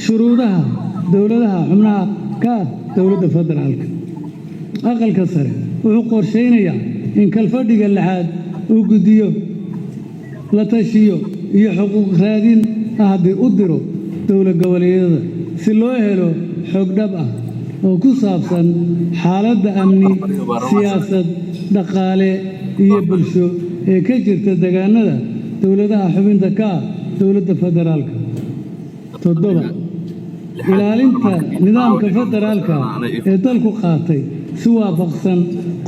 shuruudaha dowladaha xubnaha ka dowladda federaalka aqalka sare wuxuu qorsheynayaa in kalfadhiga lixaad uu guddiyo la tashiyo iyo xuquuq raadin haddii u diro dowlad goboleedyada si loo helo xog dhab ah oo ku saabsan xaaladda amni siyaasad dhaqaale iyo bulsho ee ka jirta deegaanada dowladaha xubinta ka ah dowladda federaalka 7 ilaalinta nidaamka federaalka ee dalku qaatay si waafaqsan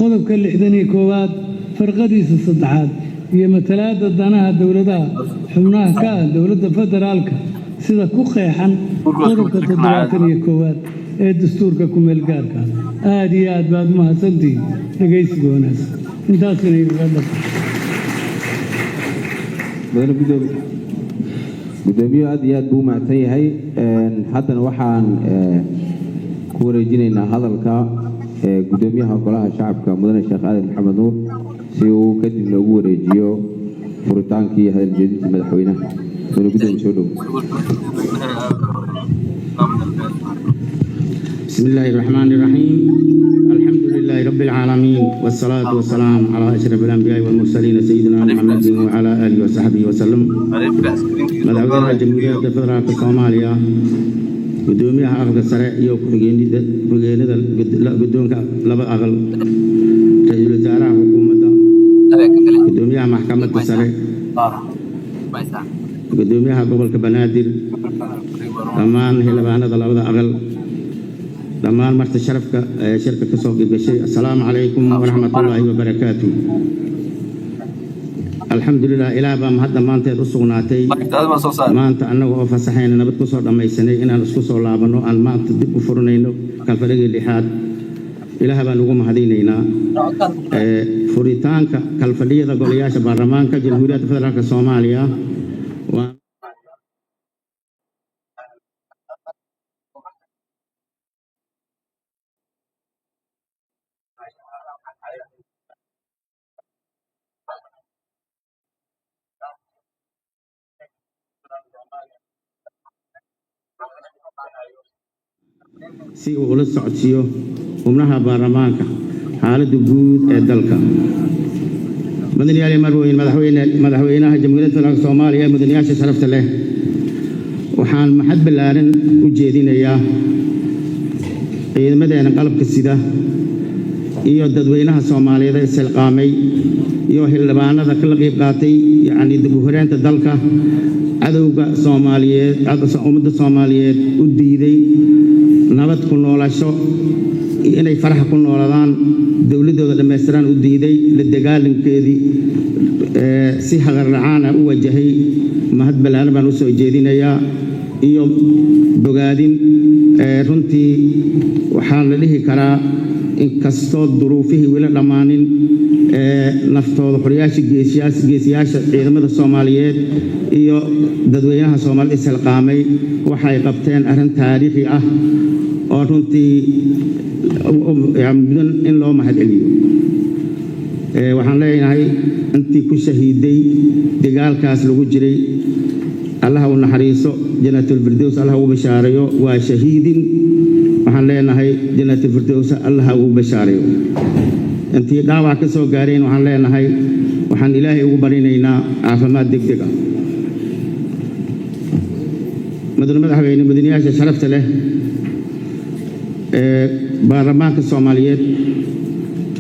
qodobka 61aad farqadiisa 3aad iyo matalaadda danaha dowladaha xubnaha ka ah dowladda federaalka sida ku qeexan qodobka 71aad ee dastuurka ku meel gaarka aad iyo aad baad mahadsantihiin dhegeysiga wanaagsan intaasina iga dhaqan gudoomiye aad iyo aad buu mahadsan yahay haddana waxaan ku wareejinaynaa hadalka gudoomiyaha golaha shacabka mudane sheekh aadan maxamed nuur si uu kadib loogu wareejiyo furitaankii hadal jeedinta madaxweynaha mudane gudoomiye soo dhow بسم الله الرحمن الرحيم الحمد لله رب العالمين والصلاة والسلام على أشرف الأنبياء والمرسلين سيدنا محمد وعلى آله وصحبه وسلم مدعونا جمهورية فدرالك الصومالية قدوميها أغل السرع يو قدومك لبا أغل رجل الزارع حكومة قدوميها محكمة السرع قدوميها قبل كبنادر كمان هي لبانا لبا أغل دمان مرت شركة كسوق بشيء السلام عليكم ورحمة الله وبركاته الحمد لله إلى بام هذا ما أنت رسوناتي ما أنت أنا وفسحين أنا بتكسر لما يسني إن أنا أسكسر لابنو أن ما أنت تدق فرنينو كالفريق اللي حاد إلى هذا نقوم هذينينا فريتان كالفريق ذا قلياش برلمان كجمهورية فدرالك الصومالية si uu la socodsiyo xubnaha baarlamaanka xaaladda guud ee dalka madaxweynaha marweyn madaxweynaha jamhuuriyadda federaalka Soomaaliya madaxweynaha sharafta leh waxaan mahad ballaaran u jeedinayaa ciidamadeena qalabka sida iyo dadweynaha Soomaaliyeed ee silqaamay iyo xildhibaanada ka qayb qaatay yani dib u horeynta dalka cadawga Soomaaliyeed ummadda Soomaaliyeed u diiday nabad ku noolasho inay farax ku nooladaan dawladooda dhameystiran u diiday la dagaalankeedii si hagar la'aan u wajahay mahad ballaaran baan u soo jeedinayaa iyo bogaadin runtii waxaan la dhihi karaa in kastoo duruufihii wila dhamaanin naftooda xoriyaasha geesiyaasha ciidamada Soomaaliyeed iyo dadweynaha Soomaaliyeed silqaamay waxay qabteen arrin taariikhi ah oo runtii mudan in loo mahad celiyo waxaan leeyahay intii ku shahiiday dagaalkaas lagu jiray Allah uu naxariiso jannatul firdaws Allah uu bashaareeyo waa shahiidin waxaan leenahay jannatul firdaws Allah uu bashaareeyo intii dhaawac ka soo gaareen waxaan leenahay waxaan Ilaahay ugu barinaynaa caafimaad degdeg ah madaxweyne madaxweynaha sharafta leh baarlamaanka Soomaaliyeed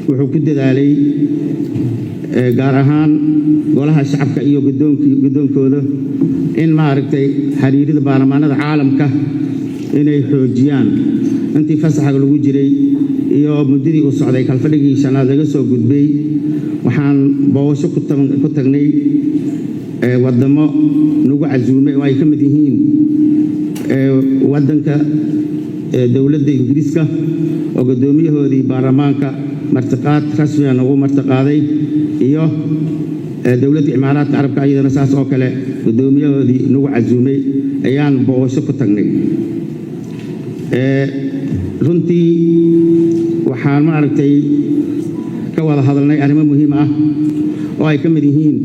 wuxuu ku dadaalay gaar ahaan golaha shacabka iyo gudoonkooda in ma aragtay xiriirada baarlamaanada caalamka inay xoojiyaan intii fasaxa lagu jiray iyo muddadii uu socday kalfadhigii shanaad laga soo gudbay waxaan boosho ku tagnay wadamo nagu casuumay oo ay ka mid yihiin wadanka dawladda Ingiriiska oo gudoomiyahoodii baarlamaanka martiqaad rasmi ah ugu martiqaaday iyo dawladda Imaaraadka Carabka ayadana saas oo kale gudoomiyahoodii nagu casuumay ayaan boosho ku tagnay runtii waxaan ma aragtay ka wada hadalnay arrimo muhiim ah oo ay ka mid yihiin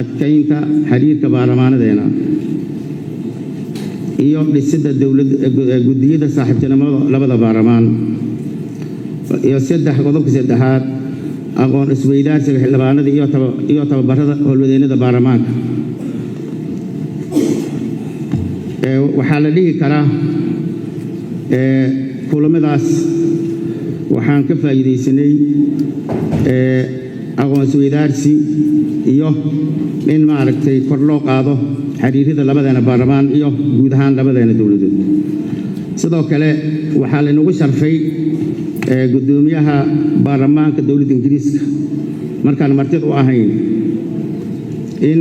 adkaynta xiriirka baarlamaanadeena iyo dhisidda guddiyada saaxiibtinimada labada baarlamaan iyo qodobka saddexaad aqoon isweydaarsiga xildhibaanada iyo tababarada howlwadeennada baarlamaanka. waxaa la dhihi karaa kulamadaas waxaan ka faa'iidaysanay aqoon isweydaarsi iyo in maaragtay kor loo qaado xiriirada labadeena baarlamaan iyo guud ahaan labadeena dowladood. sidoo kale waxaa laynagu sharfay guddoomiyaha baarlamaanka dowladda ingiriiska markaan martid u ahayn in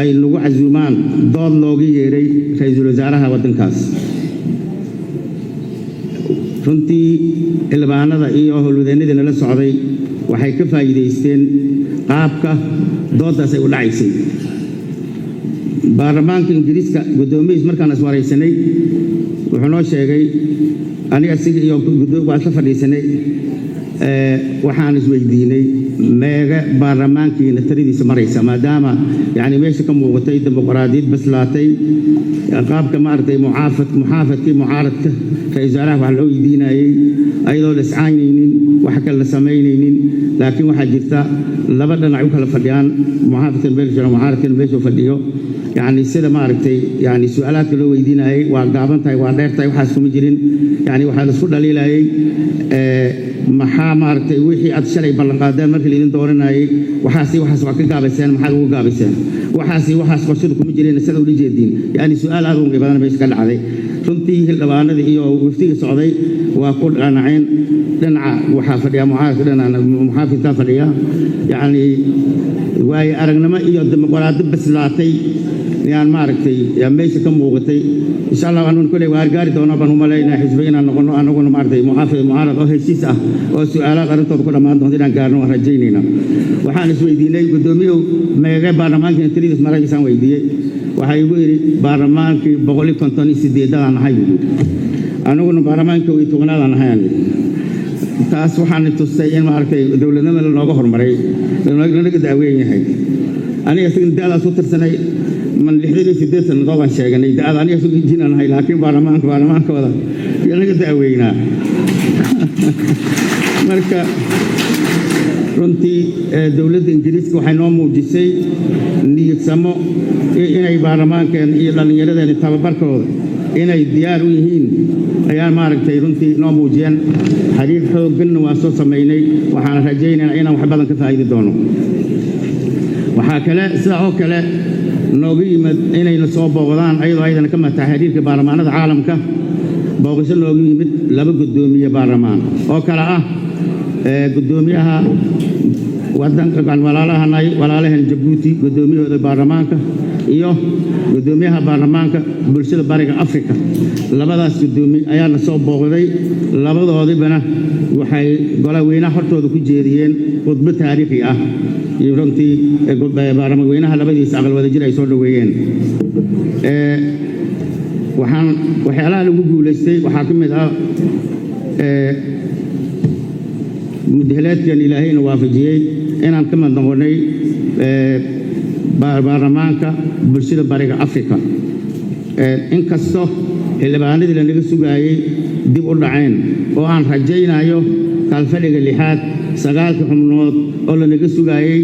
ay nagu casuumaan dood looga yeeray ra'iisul wasaaraha waddankaas. runtii xildhibaanada iyo howlwadeennadii nala socday waxay ka faa'iidaysteen qaabka dooddaas ay u dhacaysay. baarlamaanka ingiriiska guddoomiyihiis markaan iswaraysanay wuxuu noo sheegay aniga asiga iyo waan ka fadhiisanay waxaan isweydiinay meega baarlamaankiina tiradiisa maraysa maadaama yani meesha ka muuqatay dimuqraadiyad baslaatay qaabka maaragtay muxaafadkii mucaaradka ra'iisul wasaaraha wax loo weydiinayay ayadoo la iscaynaynin wax kale la samaynaynin laakiin waxaa jirta laba dhinac u kala fadhiyaan muxaafadkan meel jiro mucaaradkan meeshuu fadhiyo yani sida maaragtay yani su'aalaadka loo weydiinayay waa gaaban tahay waa dheer tahay waxaas kuma jirin yani waxaa la isku dhaliilayay maxaa maaragtay wixii aad shalay ballanqaadeen markii laydin dooranayay waxaas waa ka gaabayseen maxaad ugu gaabayseen waxaas qorshadu kuma jireen sida ula jeediin yani su'aal aad uga badan meesha ka dhacday. runtii xildhibaanada iyo wafdiga socday waa ku dhanaceen dhinaca waxaa fadhiya mucaaradka dhinaca muxaafidka fadhiya yani waayo aragnimo iyo dimuqraadi baslaatay yaan maaragtay meesha ka muuqatay. insha allah anuu kulay waa gaari doona baan u maleynaa xisbi inaan noqono anaguna maaragtay mucaarad oo heshiis ah oo su'aalaad arrintooda ku dhammaan doonto inaan gaarno waan rajaynayna. waxaan isweydiinay guddoomiyuhu meega baarlamaanka tiradiis maraysaan weydiiyey waxaa igu yidhi baarlamaankii 158 aan ahay buu yidhi anaguna baarlamaankii 10 aan ahay. taas waxaan tusay in maaragtay dowladnimada looga hormaray lanaga daaweyn yahay. aniga sidii daadaas u tirsanay man 68 sannadood baan sheeganay daad aniga sidii jinan ahay laakiin baarlamaankooda lanaga daaweynaa. marka runtii dowladda ingiriiska waxay noo muujisay niyadsamo inay baarlamaankeen iyo dhallinyaradeen tababarkooda inay diyaar u yihiin ayaan maaragtay runtii noo muujiyeen. xiriir xoogganna waa soo samaynay waxaan rajaynaynaa inaan wax badan ka faa'iidi doono. waxaa kale sidaa oo kale nooga yimid inayna soo booqdaan ayadoo ayadana ka matahay xiriirka baarlamaanada caalamka booqasho nooga yimid 2 guddoomiye baarlamaan oo kale ah guddoomiyaha waddanka walaalahan Jabuuti guddoomiyahooda baarlamaanka iyo guddoomiyaha baarlamaanka bulshada bariga Afrika. labadaas guddoomiye ayaana soo booqday labadoodibana waxay golaha weynaha hortooda ku jeediyeen khudbad taariikhi ah iyo runtii baarlamaanka weynaha labadiisa aqal wada jir ay soo dhaweeyeen. waxyaalaha lagu guulaystay waxaa ka mid ah mudahaleedkan ilaahayna waafajiyey inaan ka mid noqonnay baarlamaanka bulshada bariga Afrika. inkastoo xildhibaanadii lanaga sugaayey dib u dhaceen oo aan rajaynayo kalfadhiga 6aad 9 xubnood oo lanaga sugaayey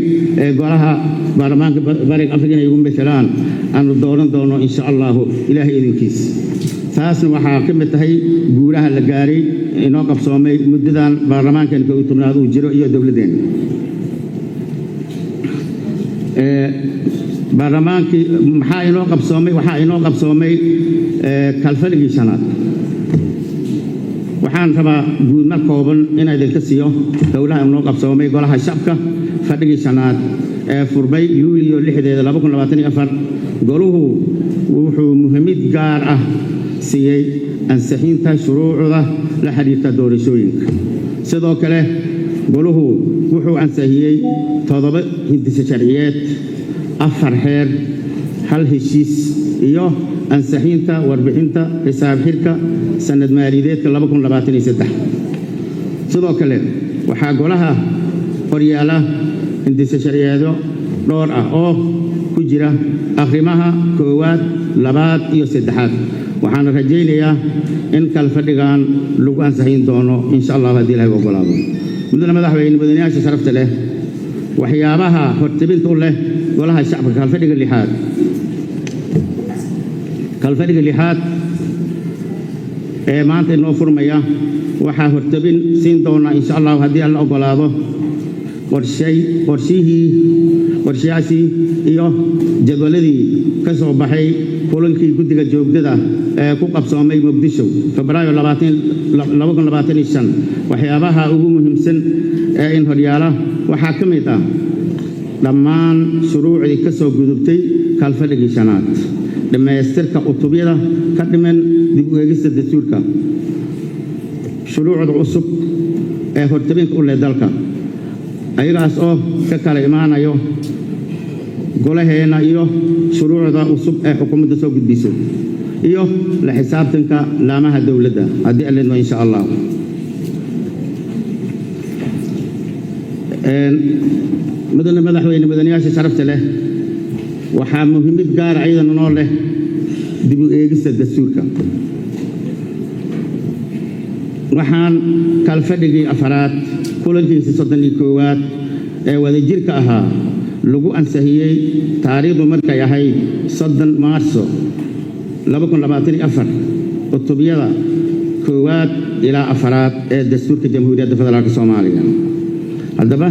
golaha baarlamaanka bariga Afrika inay ugu metelaan aanu dooran doono insha allahu ilaahay idinkiis. taasna waxaa ka mid tahay guulaha la gaaray inoo qabsoomay muddadan baarlamaankan 11aad uu jiro iyo dowladeen. baarlamaankii maxaa inoo qabsoomay kalfadhigii 5aad. waxaan rabaa guud mar kooban inaan idinka siiyo howlaha inoo qabsoomay golaha shacabka fadhigii 5aad ee furbay Luulyo 6 2024. goluhu wuxuu muhiimad gaar ah siiyey ansixinta shuruucda la xiriirta doorashooyinka. sidoo kale goluhu wuxuu ansixiyey 7 hindise sharciyeed 4 xeer 1 heshiis iyo ansixinta warbixinta xisaab xirka sanad maaliyadeedka 2023. sidoo kale waxaa golaha horyaala hindise sharciyeedo dhowr ah oo ku jira akhrimaha 1 labaad iyo saddexaad waxaan rajaynayaa in kalfadhigan lagu ansaxin doono insha Allah haddii Ilaahay ogolaado mudane madaxweyne mudanayaasha sharafta leh waxyaabaha hortebinta u leh golaha shacabka kalfadhiga lixaad ee maanta inoo furmaya waxaa hortebin siin doona insha Allah haddii alla ogolaado qorshayaashii iyo jadwaladii ka soo baxay kulankii guddiga joogtada ee ku qabsoomay Muqdisho Febraayo 2025 waxyaabaha ugu muhiimsan ee in horyaala waxaa ka mid ah dhammaan shuruucdii ka soo gudubtay kalfadhigii shanaad dhammaystirka utubyada ka dhiman dib u eegista dastuurka shuruucda cusub ee hortebinta u leh dalka ayagaas oo ka kala imaanayo golaheena iyo shuruucda cusub ee xukuumadda soo gudbiso iyo la xisaabtanka laamaha dawladda haddii alla idmo insha Allah mudane madaxweyne mudanayaasha sharafta leh waxaa muhiimad gaar ah iyadana noo leh dib u eegista dastuurka waxaan kalfadhigii afaraad kulankiisa 31aad ee wadajirka ahaa lagu ansixiyay taariikhdu markay ahayd 3 Maarso 2024 cutubiyada 1 ilaa 4 ee dastuurka Jamhuuriyadda Federaalka Soomaaliya haddaba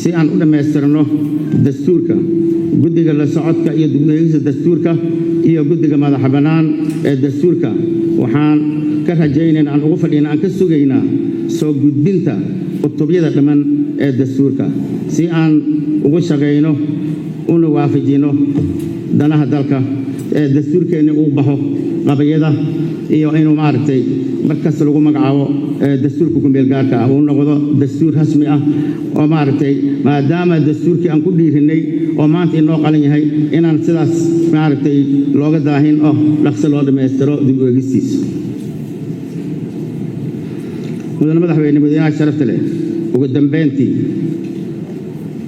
si aan u dhammaystirno dastuurka guddiga la socodka iyo dib u eegista dastuurka iyo guddiga madaxa bannaan ee dastuurka waxaan ka rajaynaynaa aan ugu fadhiina aan ka sugaynaa soo gudbinta cutubiyada dhammaan ee dastuurka si aan ugu shaqeyno una waafajino danaha dalka ee dastuurkeena uu baxo qabayada iyo inuu maartay markaas lagu magacaabo dastuurka ku meel gaarka ah uu noqdo dastuur rasmi ah oo maartay maadaama dastuurkii aan ku dhiirinay oo maanta inoo qalan yahay inaan sidaas maartay looga daahin oo dhaqso loo dhameystiro dib u eegistiisa mudane madaxweyne mudanayaasha sharafta leh ugu dambeyntii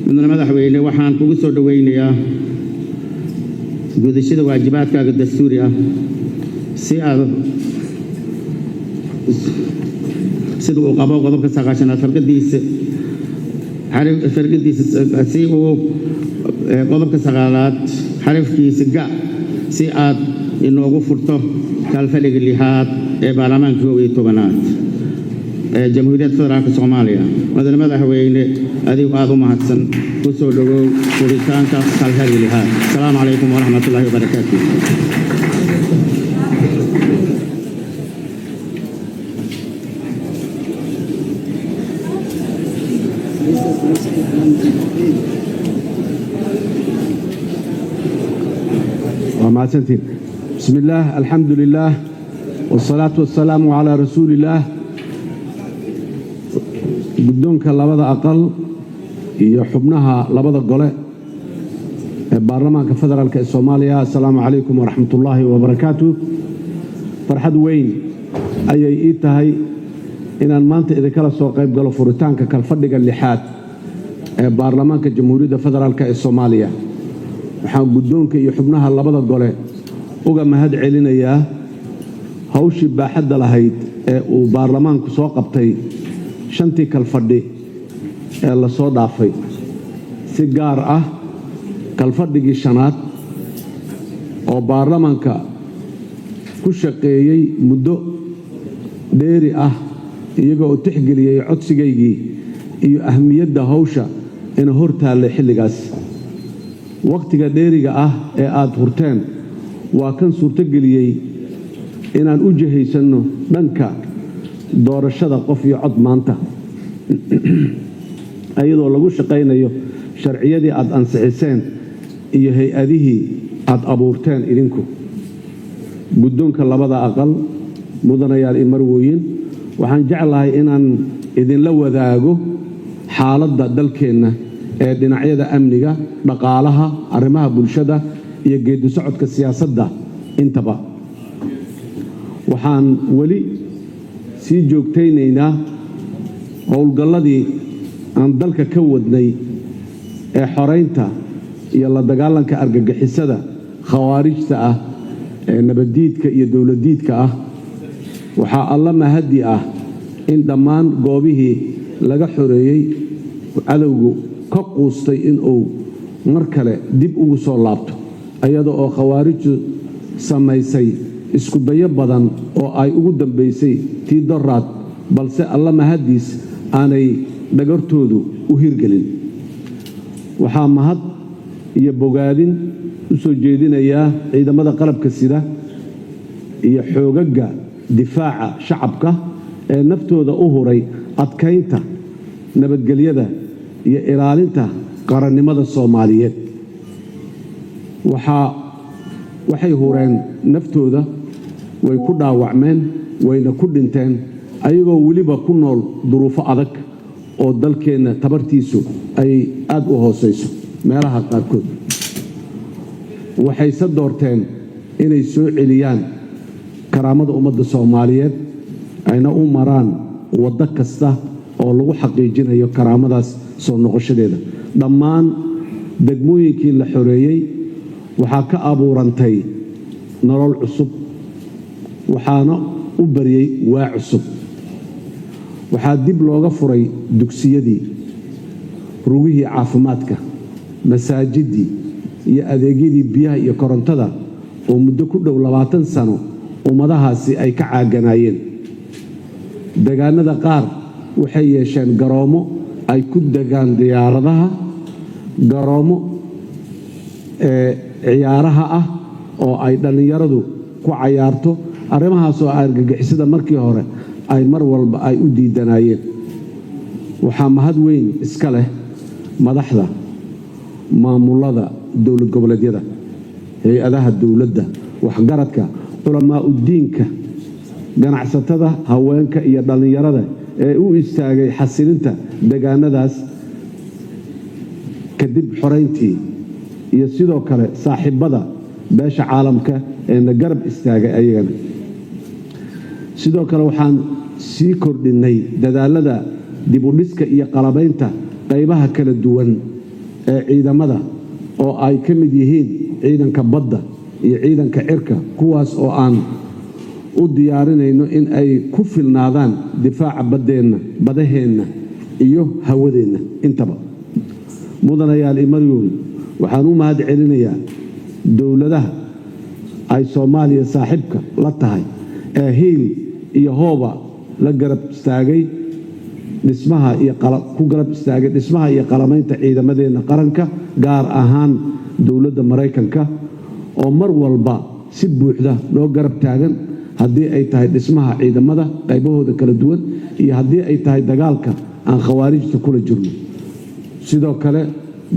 mudane madaxweyne waxaan kugu soo dhaweynayaa gudashada waajibaadkaaga dastuuri ah si aad sida uu qabo qodobka 9aad farqadiisa si uu qodobka 9aad xarafkiisa ga si aad inoogu furto kalfadhiga lixaad ee baarlamaanka 11aad ee Jamhuuriyadda Federaalka Soomaaliya mudane madaxweyne adigu aad u mahadsan ku soo dhawow furitaanka kalfadhiga lixaad assalaamu calaykum waraxmatullaahi wabarakaatuh ومعسنتين بسم الله الحمد لله والصلاة والسلام على رسول الله بدونك لبدا أقل يحبناها لبدا قلة برلمان كفدرالك الصوماليا السلام عليكم ورحمة الله وبركاته فرحد وين أي إيتهاي إن المانطق إذا كلا سوق يبقى فرتانك كالفدق اللحات برلمان كجمهورية فدرالك الصوماليا waxaan guddoonka iyo xubnaha labada gole uga mahad celinayaa hawshii baaxadda lahayd ee uu baarlamaanku soo qabtay shantii kalfadhi ee la soo dhaafay si gaar ah kalfadhigii shanaad oo baarlamaanka ku shaqeeyay muddo dheeri ah iyagoo u tixgeliyay codsigaygii iyo ahmiyadda hawsha in hortaallay xilligaas waqtiga dheeriga ah ee aad hurteen waa kan suurtageliyey inaan u jihaysanno dhanka doorashada qof iyo cod maanta iyadoo lagu shaqaynayo sharciyadii aad ansixiseen iyo hay-adihii aad abuurteen idinku guddoonka labada aqal mudanayaal iyo marwooyin waxaan jeclahay inaan idinla wadaago xaaladda dalkeenna ee dhinacyada amniga dhaqaalaha arrimaha bulshada iyo geedi socodka siyaasadda intaba waxaan weli sii joogtaynaynaa howlgalladii aan dalka ka wadnay ee xoraynta iyo la dagaalanka argagixisada khawaarijta ah nabadiidka iyo dowladiidka ah waxaa alla mahadi ah in dhammaan goobihii laga xoreeyey cadowgu ka quustay inuu mar kale dib ugu soo laabto ayada oo khawaarijtu samaysay isku dayo badan oo ay ugu dambaysay tii doraad balse alla mahadiis aanay dhagartoodu u hirgelin waxaa mahad iyo bogaadin u soo jeedinayaa ciidamada qalabka sida iyo xoogaga difaaca shacabka ee naftooda u huray adkaynta nabadgelyada iyo ilaalinta qarannimada Soomaaliyeed waxay hureen naftooda way ku dhaawacmeen wayna ku dhinteen ayagoo weliba ku nool duruufo adag oo dalkeena tabartiisu ay aad u hooseyso meelaha qaarkood waxay sa doorteen inay soo celiyaan karaamada ummadda Soomaaliyeed ayna u maraan waddo kasta oo lagu xaqiijinayo karaamadaas soo noqoshadeeda dhammaan degmooyinkii la xoreeyey waxaa ka abuurantay nolol cusub waxaana u bariyey waa cusub waxaa dib looga furay dugsiyadii rugihii caafimaadka masaajidii iyo adeegyadii biyaha iyo korontada oo muddo ku dhow 20 sano ummadahaasi ay ka caaganaayeen deegaanada qaar waxay yeesheen garoomo ay ku degaan diyaaradaha garoomo ciyaaraha ah oo ay dhalinyaradu ku cayaarto arrimahaas oo argagixisada markii hore ay mar walba ay u diidanayeen waxaa mahad weyn iska leh madaxda maamulada dowlad goboleedyada hay'adaha dowladda waxgaradka culamaa u diinka ganacsatada haweenka iyo dhalinyarada ee u istaagay xasilinta deegaanadaas kadib xoreyntii iyo sidoo kale saaxiibada beesha caalamka ee na garab istaagay ayagana sidoo kale waxaan sii kordhinay dadaalada dib u dhiska iyo qalabaynta qaybaha kala duwan ee ciidamada oo ay ka mid yihiin ciidanka badda iyo ciidanka cirka kuwaas oo aan u diyaarinayno in ay ku filnaadaan difaaca badaheenna iyo hawadeenna intaba mudanayaal imaryoon waxaan u mahad celinayaa dowladaha ay Soomaaliya saaxiibka la tahay ee hiil iyo hooba la garab istaagay dhismaha iyo qalamaynta ciidamadeena qaranka gaar ahaan dowladda Mareykanka oo mar walba si buuxda loo garab taagan haddii ay tahay dhismaha ciidamada qaybahooda kala duwan iyo haddii ay tahay dagaalka aan khawaarijta kula jirno sidoo kale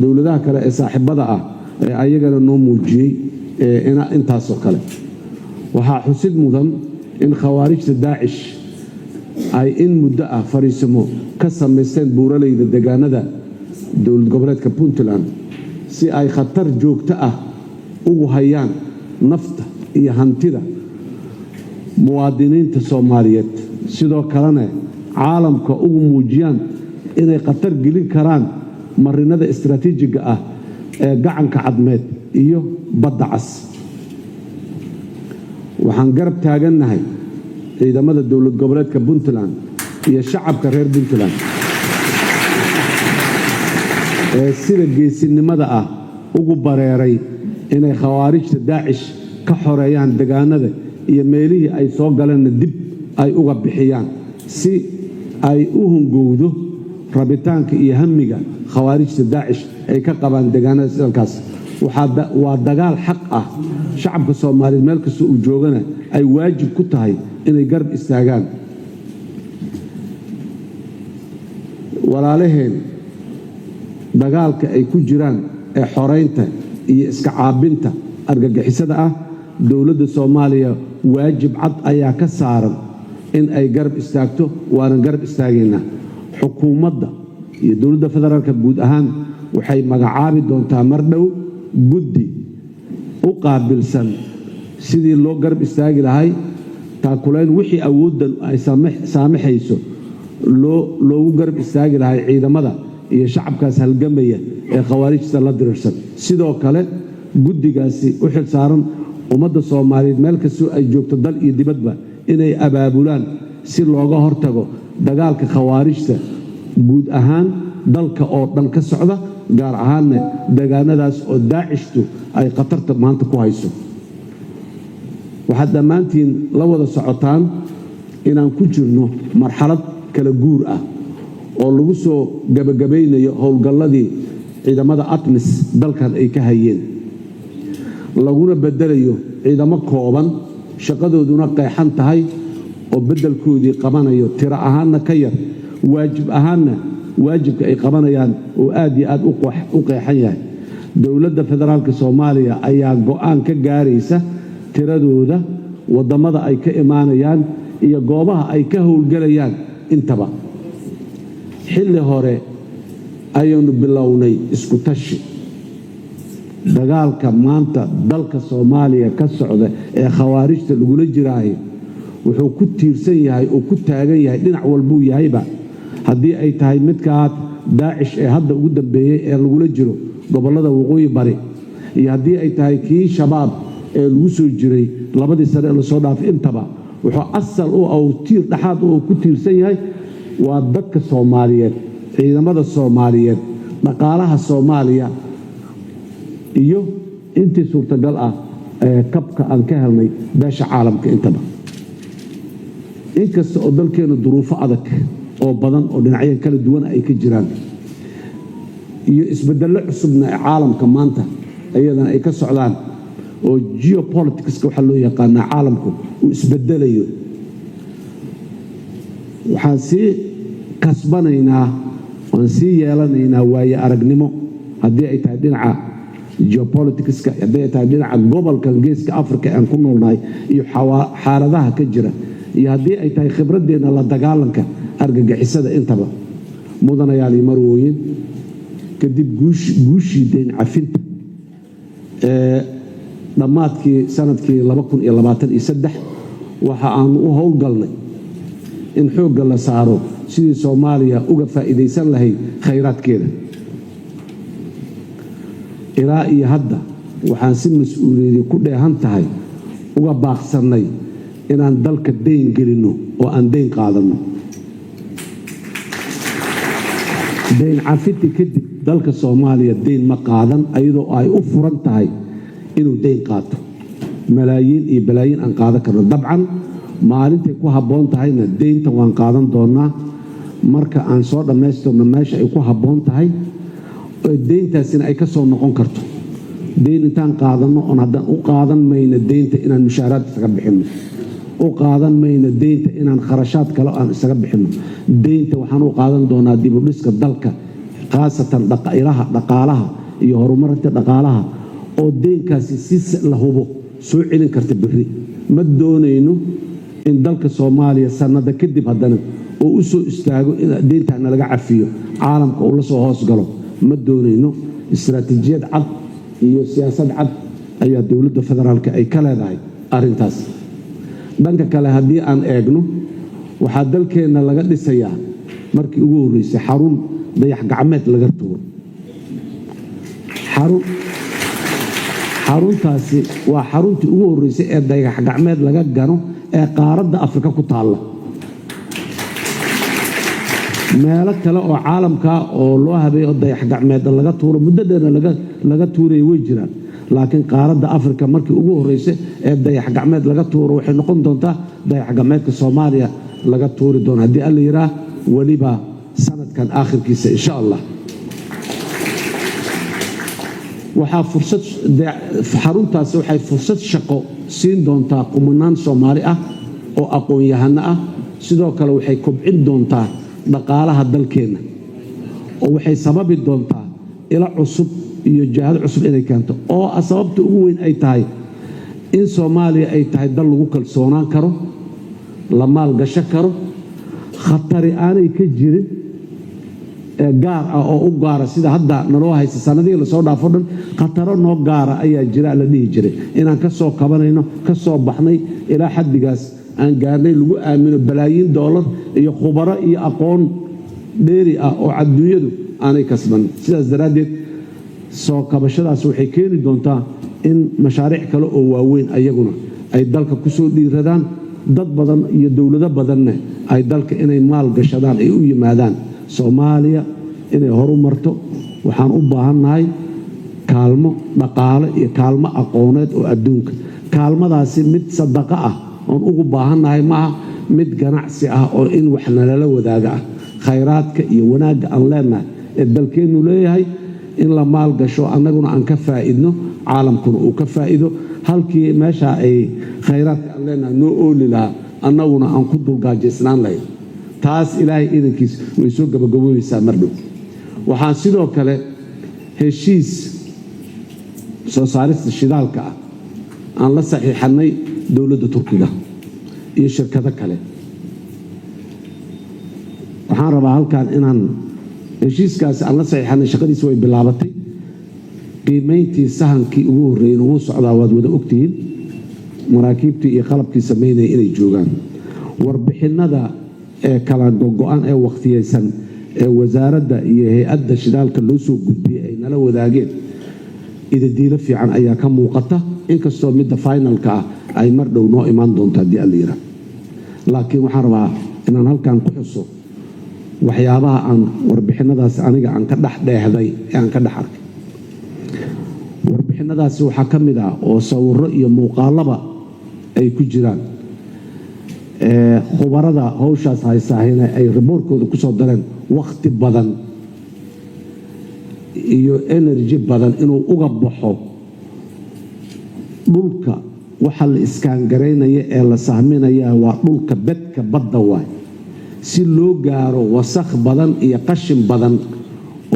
dowladaha kale ee saaxiibada ah ee ayagana noo muujiyey intaasoo kale waxaa xusid mudan in khawaarijta daacish ay in muddo ah fariisimo ka samaysteen buuraleyda deegaanada dowlad goboleedka Puntland si ay khatar joogto ah ugu hayaan nafta iyo hantida muwaadiniinta Soomaaliyeed sidoo kalena caalamka ugu muujiyaan inay khatar gelin karaan marinada istiraatiijiga ah ee gacanka cadmeed iyo badda cas waxaan garab taagannahay ciidamada dowlad goboleedka Puntland iyo shacabka reer Puntland ee sida geesinimada ah ugu bareeray inay khawaarijta daacish ka xoreeyaan deegaanada iyo meelihii ay soo galeen dib ay uga bixiyaan si ay u hungowdo rabitaanka iyo hamiga khawaarijta daacish ay ka qabaan deegaanada dalkaas waa dagaal xaq ah shacabka Soomaaliyeed meel kasta uu joogana ay waajib ku tahay inay garab istaagaan walaalaheen dagaalka ay ku jiraan ee xoreynta iyo iska caabinta argagixisada ah dowladda Soomaaliya waajib cad ayaa ka saaran in ay garab istaagto waana garab istaagayna xukuumadda iyo dowladda federaalka guud ahaan waxay magacaabi doontaa mar dhow guddi u qaabilsan sidii loo garab istaagi lahay taakulayn wixii awooddan ay saamaxayso loogu garab istaagi lahay ciidamada iyo shacabkaas halgamaya ee khawaarijta la dirirsan sidoo kale guddigaasi u xilsaaran ummadda Soomaaliyeed meel kastoo ay joogto dal iyo dibadba inay abaabulaan si looga hortago dagaalka khawaarijta guud ahaan dalka oo dhan ka socda gaar ahaanna deegaanadaas oo daacishtu ay khatarta maanta ku hayso waxaad dhammaantiin la wada socotaan inaan ku jirno marxalad kala guur ah oo lagu soo gabagabaynayo howlgalladii ciidamada ATMIS dalkan ay ka hayeen laguna bedelayo ciidamo kooban shaqadooduna qeexan tahay oo beddelkoodii qabanayo tiro ahaanna ka yar waajib ahaanna waajibka ay qabanayaan oo aad iyo aad u qeexan yahay dowladda federaalka Soomaaliya ayaa go'aan ka gaaraysa tiradooda wadamada ay ka imaanayaan iyo goobaha ay ka howlgalayaan intaba xilli hore ayaynu bilownay isku tashi dagaalka maanta dalka Soomaaliya ka socda ee khawaarijta lagula jiraayo wuxuu ku tiirsan yahay oo ku taagan yahay dhinac walba uu yahayba haddii ay tahay midkaad daacish ee hadda ugu dambeeyay ee lagula jiro gobollada waqooyi bari iyo haddii ay tahay kii shabaab ee lagu soo jiray labadii sano ee lasoo dhaafay intaba wuxuu asal u ah tiir dhaxaad oo ku tiirsan yahay waa dadka Soomaaliyeed ciidamada Soomaaliyeed dhaqaalaha Soomaaliya iyo intii suurtagal ah kabka aan ka helnay beesha caalamka intaba inkasta oo dalkeena duruufo adag oo badan oo dhinacyo kala duwan ay ka jiraan iyo isbeddello cusubna ee caalamka maanta ayadana ay ka socdaan oo geopolitics waxa loo yaqaan caalamku uu isbeddelayo waxaan sii kasbanaynaa waan sii yeelanaynaa waaye aragnimo haddii ay tahay dhinaca geopolitics haddii ay tahay dhinaca gobolkan geeska Afrika aan ku noolnahay iyo xaaladaha ka jira iyo haddii ay tahay khibraddeena la dagaalanka argagixisada intaba mudanayaal iyo marwooyin kadib guushii deyn cafinta dhammaadkii sanadkii 2023 waxa aanu u howlgalnay in xoogga la saaro sidii Soomaaliya uga faa'iideysan lahayd khayraadkeeda ilaa iyo hadda waxaan si mas'uuliyad ku dheehan tahay uga baaqsanay inaan dalka deyn gelino oo aan deyn qaadano deyn cafinta kadib dalka Soomaaliya deyn ma qaadan ayadoo ay u furan tahay inuu deyn qaato malaayiin iyo balaayiin aan qaadan karno dabcan maalintay ku habboon tahayna deynta waan qaadan doonaa marka aan soo dhammaystirno meesha ay ku habboon tahay oo deyntaasina ay ka soo noqon karto deyn intaan qaadanno oon haddaan u qaadan mayna deynta inaan mushaaraad isaga bixinno u qaadan mayna deynta inaan kharashaad kale aan isaga bixinno deynta waxaan u qaadan doonaa dib u dhiska dalka khaasatan dhaqaalaha iyo horumarinta dhaqaalaha oo deynkaasi si la hubo soo celin karta berri ma doonayno in dalka Soomaaliya sanada kadib haddana oo u soo istaago in deyntaana laga cafiyo caalamka uu la soo hoos galo ma doonayno istiraatiijiyad cad iyo siyaasad cad ayaa dowladda federaalka ay ka leedahay arrintaas dhanka kale haddii aan eegno waxaa dalkeena laga dhisayaa markii ugu horeysay xarun dayax gacmeed laga tuuro xaruntaasi waa xaruntii ugu horeysay ee dayax gacmeed laga gano ee qaaradda Afrika ku taalla meelo kale oo caalamka oo loo habeeyo dayax gacmeed laga tuuro muddo dheer laga tuuray way jiraan laakiin qaaradda Afrika markii ugu horeysay ee dayax gacmeed laga tuuro waxay noqon doontaa dayax gacmeedka Soomaaliya laga tuuri doona haddii alla yiraah waliba sanadkan aakhirkiisa insha Allah waxaa fursad xaruntaasi waxay fursad shaqo siin doontaa kumanaan Soomaali ah oo aqoon-yahano ah sidoo kale waxay kobcin doontaa dhaqaalaha dalkeena oo waxay sababi doontaa ila cusub iyo jahad cusub inay keento oo sababta ugu weyn ay tahay in Soomaaliya ay tahay dal lagu kalsoonaan karo la maal gasho karo khatari aanay ka jirin gaar ah oo u gaara sida hadda naloo haysta sanadii la soo dhaafo dhan khataro noo gaara ayaa jira la dhihi jiray inaan ka soo kabanayno ka soo baxnay ilaa xaddigaas aan gaarnay lagu aamino balaayiin dollar iyo khubaro iyo aqoon dheeri ah oo adduunyadu aanay kasban sidaas daraaddeed soo kabashadaas waxay keeni doontaa in mashaariic kale oo waaweyn ayaguna ay dalka ku soo dhiiradaan dad badan iyo dowlado badanna ay dalka inay maal gashadaan ay u yimaadaan Soomaaliya inay horumarto waxaan u baahannahay kaalmo dhaqaale iyo kaalmo aqooneed oo adduunka kaalmadaasi mid sadaqa ah oon ugu baahannahay maaha mid ganacsi ah oo in wax nalala wadaaga ah khayraadka iyo wanaagga aan leenahay ee dalkeennu leeyahay in la maal gasho annaguna aan ka faa'iidno caalamkuna uu ka faa'iido halkii meesha ay khayraadka aan leenahay noo ooli lahaa annaguna aan ku dulgaajaysnaan lahayn taas ilaahay idankiis way soo gabagaboobaysaa mar dhow waxaan sidoo kale heshiis soo saarista shidaalka ah aan la saxiixannay dowladda Turkiga iyo shirkado kale waxaan rabaa halkan inaan heshiiskaas aan la saxiixannay shaqadiisa way bilaabatay qiimayntii sahankii ugu horreeyay ugu socdaa waad wada ogtihiin maraakiibtii iyo qalabkii sameynaya inay joogaan warbixinada ee kala go'an ee waqtiyeysan ee wasaaradda iyo hay'adda shidaalka loo soo gudbiyay ay nala wadaageen idadiilo fiican ayaa ka muuqata inkastoo midda finalka ah ay mar dhow noo imaan doonto haddii alla yidhaahdo laakiin waxaan rabaa inaan halkan ku xuso waxyaabaha aan warbixinadaas aniga aan ka dhex dheehday ee aan ka dhex arkay warbixinadaasi waxaa ka mid ah oo sawirro iyo muuqaalaba ay ku jiraan khubarada hawshaas haysaahina ay riboorkooda ku soo dareen wakhti badan iyo energy badan inuu uga baxo dhulka waxa la iskaangaraynaya ee la sahminaya waa dhulka bedka badda waay si loo gaaro wasakh badan iyo qashin badan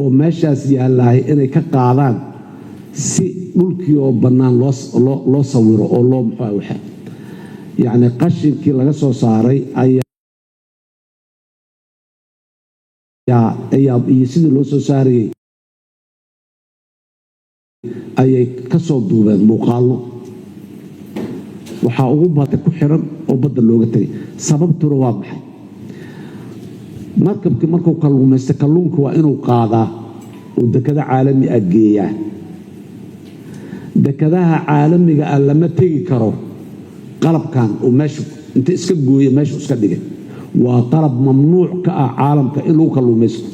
oo meeshaas yaalahay inay ka qaadaan si dhulkii oo bannaan loo sawiro oo loo muxuu waxa yacni qashinkii laga soo saaray ayaa iyo sidii loo soo saarayay ayay ka soo duubeen muuqaallo waxaa ugu badan ku xiran oo badda looga tagay sababtuna waa maxay markabkii markuu kalluumaysto kalluunka waa inuu qaadaa oo dekada caalami ah geeyaa dekadaha caalamiga ah lama tegi karo qalabkan oo meesha inta iska gooya meesha iska dhigay waa qalab mamnuuc ka ah caalamka in lagu kalluumaysto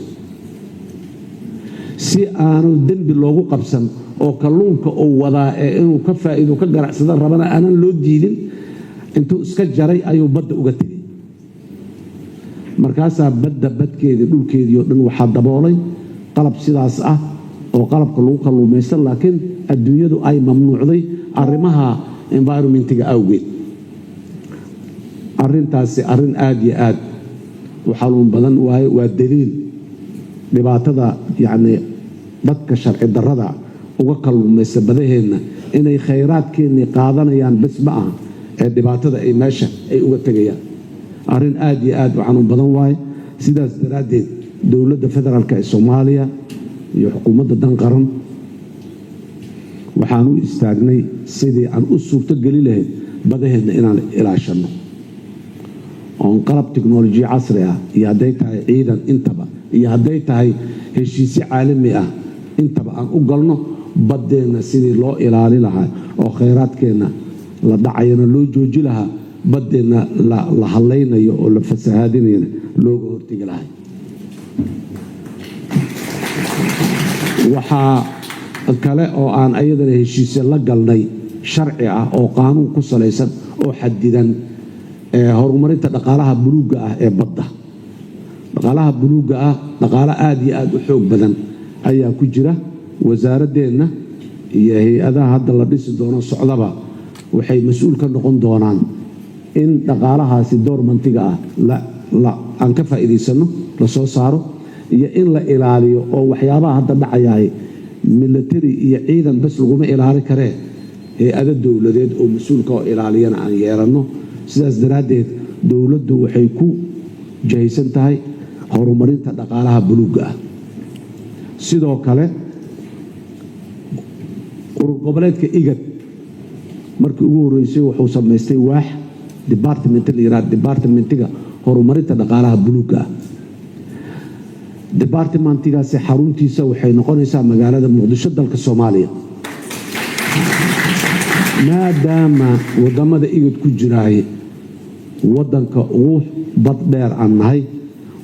si aanu dembi loogu qabsan oo kalluunka uu wadaa ee inuu ka faa'iido ka ganacsada rabana aanan loo diidin intuu iska jaray ayuu badda uga tegay markaasaa badkeedii dhulkeedii oo dhan waxaa daboolay qalab sidaas ah oo qalabka lagu kalluumaysto laakiin adduunyadu ay mamnuucday arrimaha environmentiga awgeed arrintaasi arrin aad iyo aad u xanuun badan waaye waa daliil dhibaatada yacni dadka sharci darrada uga kalluumaysta badaheenna inay khayraadkeennii qaadanayaan bas ma aha ee dhibaatada ay meesha ay uga tegayaan arrin aad iyo aad u xanuun badan waaye sidaas daraaddeed dowladda federaalka ee Soomaaliya iyo xukuumadda dan qaran waxaan u istaagnay sidii aan u suurto geli lahayd badaheenna inaan ilaashanno oon qalab tiknolojiya casri ah iyo hadday tahay ciidan intaba iyo hadday tahay heshiisyo caalami ah intaba aan u galno baddeenna sidii loo ilaali lahaa oo khayraadkeenna la dhacayana loo jooji lahaa baddeenna la hallaynayo oo la fasahaadinayana looga hortegi lahay waxaa kale oo aan ayadana heshiisyo la galnay sharci ah oo qaanuun ku salaysan oo xadidan horumarinta dhaqaalaha buluugga ah ee badda dhaqaalaha buluugga ah dhaqaalo aad iyo aad u xoog badan ayaa ku jira wasaaradeenna iyo hay-adaha hadda la dhisi doono socdaba waxay mas-uul ka noqon doonaan in dhaqaalahaasi doormantiga ah aan ka faa'iidaysanno la soo saaro iyo in la ilaaliyo oo waxyaabaha hadda dhacayahay military iyo ciidan bas laguma ilaali karee hay-ado dowladeed oo mas-uulka oo ilaaliyana aan yeelanno sidaas daraaddeed dowladdu waxay ku jahaysan tahay horumarinta dhaqaalaha buluugga ah sidoo kale urur goboleedka igad markii ugu horreysay wuxuu samaystay waax departmentiga horumarinta dhaqaalaha buluugga ah departmentigaasi xaruntiisa waxay noqonaysaa magaalada muqdisho dalka Soomaaliya maadaama wadamada igad ku jiraay wadanka ugu bad dheer aan nahay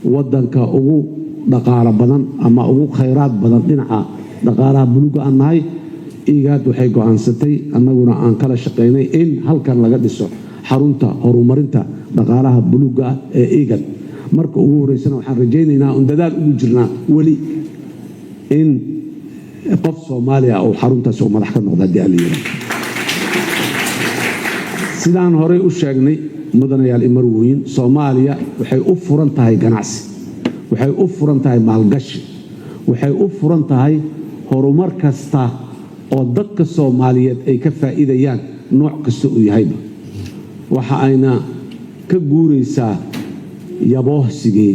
wadanka ugu dhaqaale badan ama ugu khayraad badan dhinaca dhaqaalaha buluuga aan nahay igad waxay go'aansatay annaguna aan kala shaqaynay in halkan laga dhiso xarunta horumarinta dhaqaalaha buluuga ee igad marka ugu horeysana waxaan rajaynaynaa un dadaal ugu jirnaa weli in qof Soomaaliya oo xaruntaas oo madax ka noqda diyaaliyeena sidaan horey u sheegnay mudanayaal imarweyn Soomaaliya waxay u furan tahay ganacsi waxay u furan tahay maalgashi waxay u furan tahay horumar kasta oo dadka Soomaaliyeed ay ka faa'iidayaan nooc kasta uu yahayba waxa ayna ka guureysaa yaboohsigii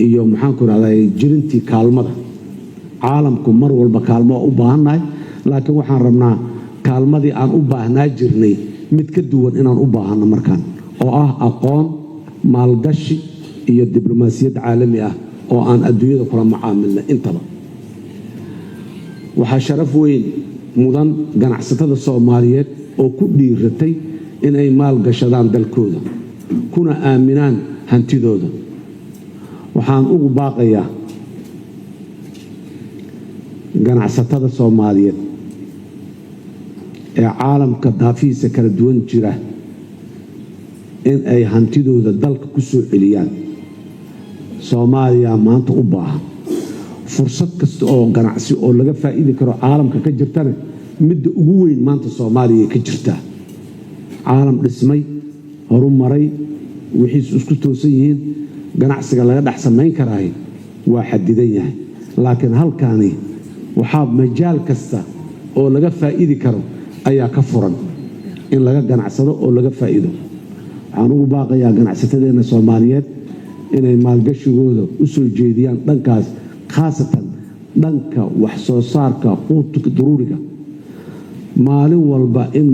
iyo maxaan ku raadayay jirintii kaalmada caalamku mar walba kaalmo u baahannahay laakiin waxaan rabnaa kaalmadii aan u baahnaa jirnay mid ka duwan inaan u baahano markaan oo ah aqoon maalgashi iyo diblomaasiyad caalami ah oo aan adduunyada kula macaamilna intaba waxaa sharaf weyn mudan ganacsatada Soomaaliyeed oo ku dhiiratay in ay maalgashadaan dalkooda kuna aaminaan hantidooda waxaan ugu baaqayaa ganacsatada Soomaaliyeed ee caalamka daafiisa kala duwan jira in ay hantidooda dalka ku soo celiyaan Soomaaliya maanta u baahan fursad kasta oo ganacsi oo laga faa'iidi karo caalamka ka jirtana midda ugu weyn maanta Soomaaliya ka jirta caalam dhismay horumaray wixii isku toosan yihiin ganacsiga laga dhax sameyn karaa waa xadidan yahay laakiin halkaani waxaa majaal kasta oo laga faa'iidi karo ayaa ka furan in laga ganacsado oo laga faa'iido waxaan ugu baaqayaa ganacsatada Soomaaliyeed inay maalgashigooda u soo jeediyaan dhankaas khaasatan dhanka wax soo saarka quudka daruuriga maalin walba in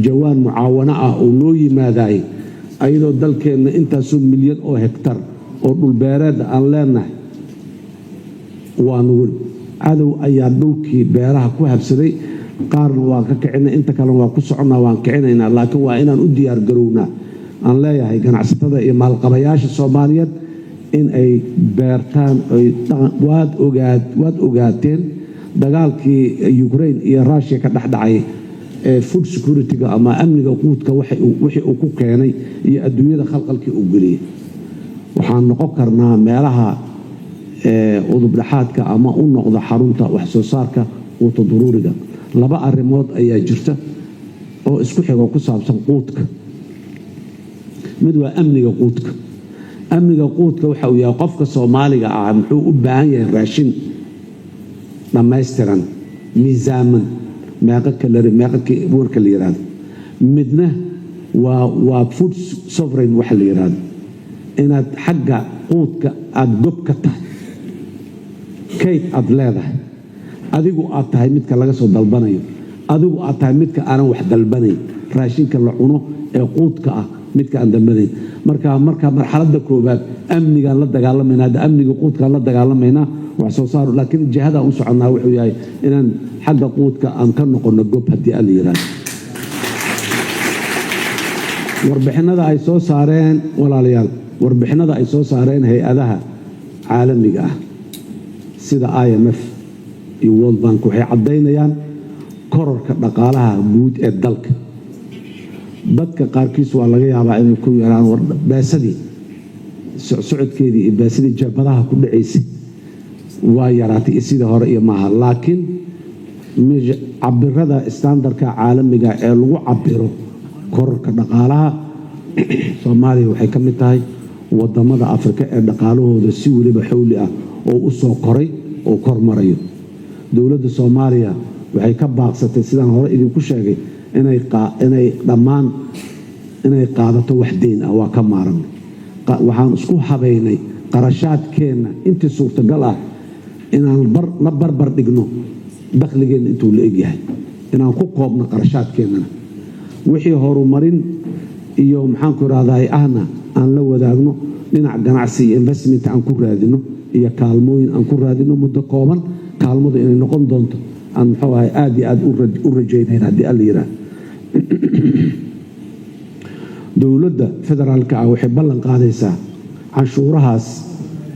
jawaan mucaawano ah oo noo yimaadaay ayadoo dalkeena intaasoo milyan oo hektar oo dhul beereed aan leenahay waanu cadow ayaa dhulkii beeraha ku habsaday qaarna waan ka kicinay inta kale waan ku soconaa waan kicinaynaa laakiin waa inaan u diyaar garownaa aan leeyahay ganacsatada iyo maalqabayaasha Soomaaliyeed in ay beertaan ay waad ogaateen dagaalkii Ukraine iyo Russia ka dhaxdhacay ee food security-ga ama amniga quudka wixii uu ku keenay iyo adduunyada khalqalkii uu geliyay waxaan noqon karnaa meelaha udub dhaxaadka ama u noqdo xarunta wax soo saarka quudka daruuriga laba arrimood ayaa jirta oo isku xigo ku saabsan quudka mid waa amniga quudka waxa uu yahay qofka Soomaaliga ah muxuu u baahan yahay raashin dhammaystiran miisaaman meeqa kalori meeqa warka la yiraahdo midna waa food sovereign waxa la yiraahdo inaad xagga quudka aad gob ka tahay kayd aad leedahay adigu aad tahay midka laga soo dalbanayo adigu aad tahay midka aanan wax dalbanayn raashinka la cuno ee quudka ah midka aan dalbanayn marka marxaladda koobaad amniga la dagaalamayna amniga quudka la dagaalamayna wax soo saar laakiin jihada u soconaa wuxuu yahay inaan xagga quudka aan ka noqono gob hadii aan yiraahdo warbixinada ay soo saareen walaalayaal warbixinada ay soo saareen hay'adaha caalamiga ah sida IMF iyo World Bank waxay cadeynayaan kororka dhaqaalaha guud ee dalka dadka qaarkiis waa laga yaabaa inay ku yaraan beesadii socodkeedii iyo beesadii jabadaha ku dhaceysay waa yaraatay sida hore iyo maaha laakiin cabirada standardka caalamiga ee lagu cabiro kororka dhaqaalaha Soomaaliya waxay ka mid tahay wadamada Afrika ee dhaqaalahooda si waliba xawli ah oo u soo koray oo kormarayo dawladda Soomaaliya waxay ka baaqsatay sidaan hore idinku sheegay inay dhammaan inay qaadato wax deyn ah waa ka maaran waxaan isku habeynay qarashaadkeena intii suurtagal ah inaan la barbar dhigno dakhligeena intuu la egyahay inaan ku koobno qarashaadkeena wixii horumarin iyo maxaan ku raadayay ahna aan la wadaagno dhinac ganacsi iyo investment aan ku raadino iyo kaalmooyin aan ku raadino muddo kooban kaalmadu inay noqon doonto aan muxuu ahay aad iyo aad u rajaynayn haddii alla yidhaah dowladda federaalka ah waxay ballan qaadaysaa canshuurahaas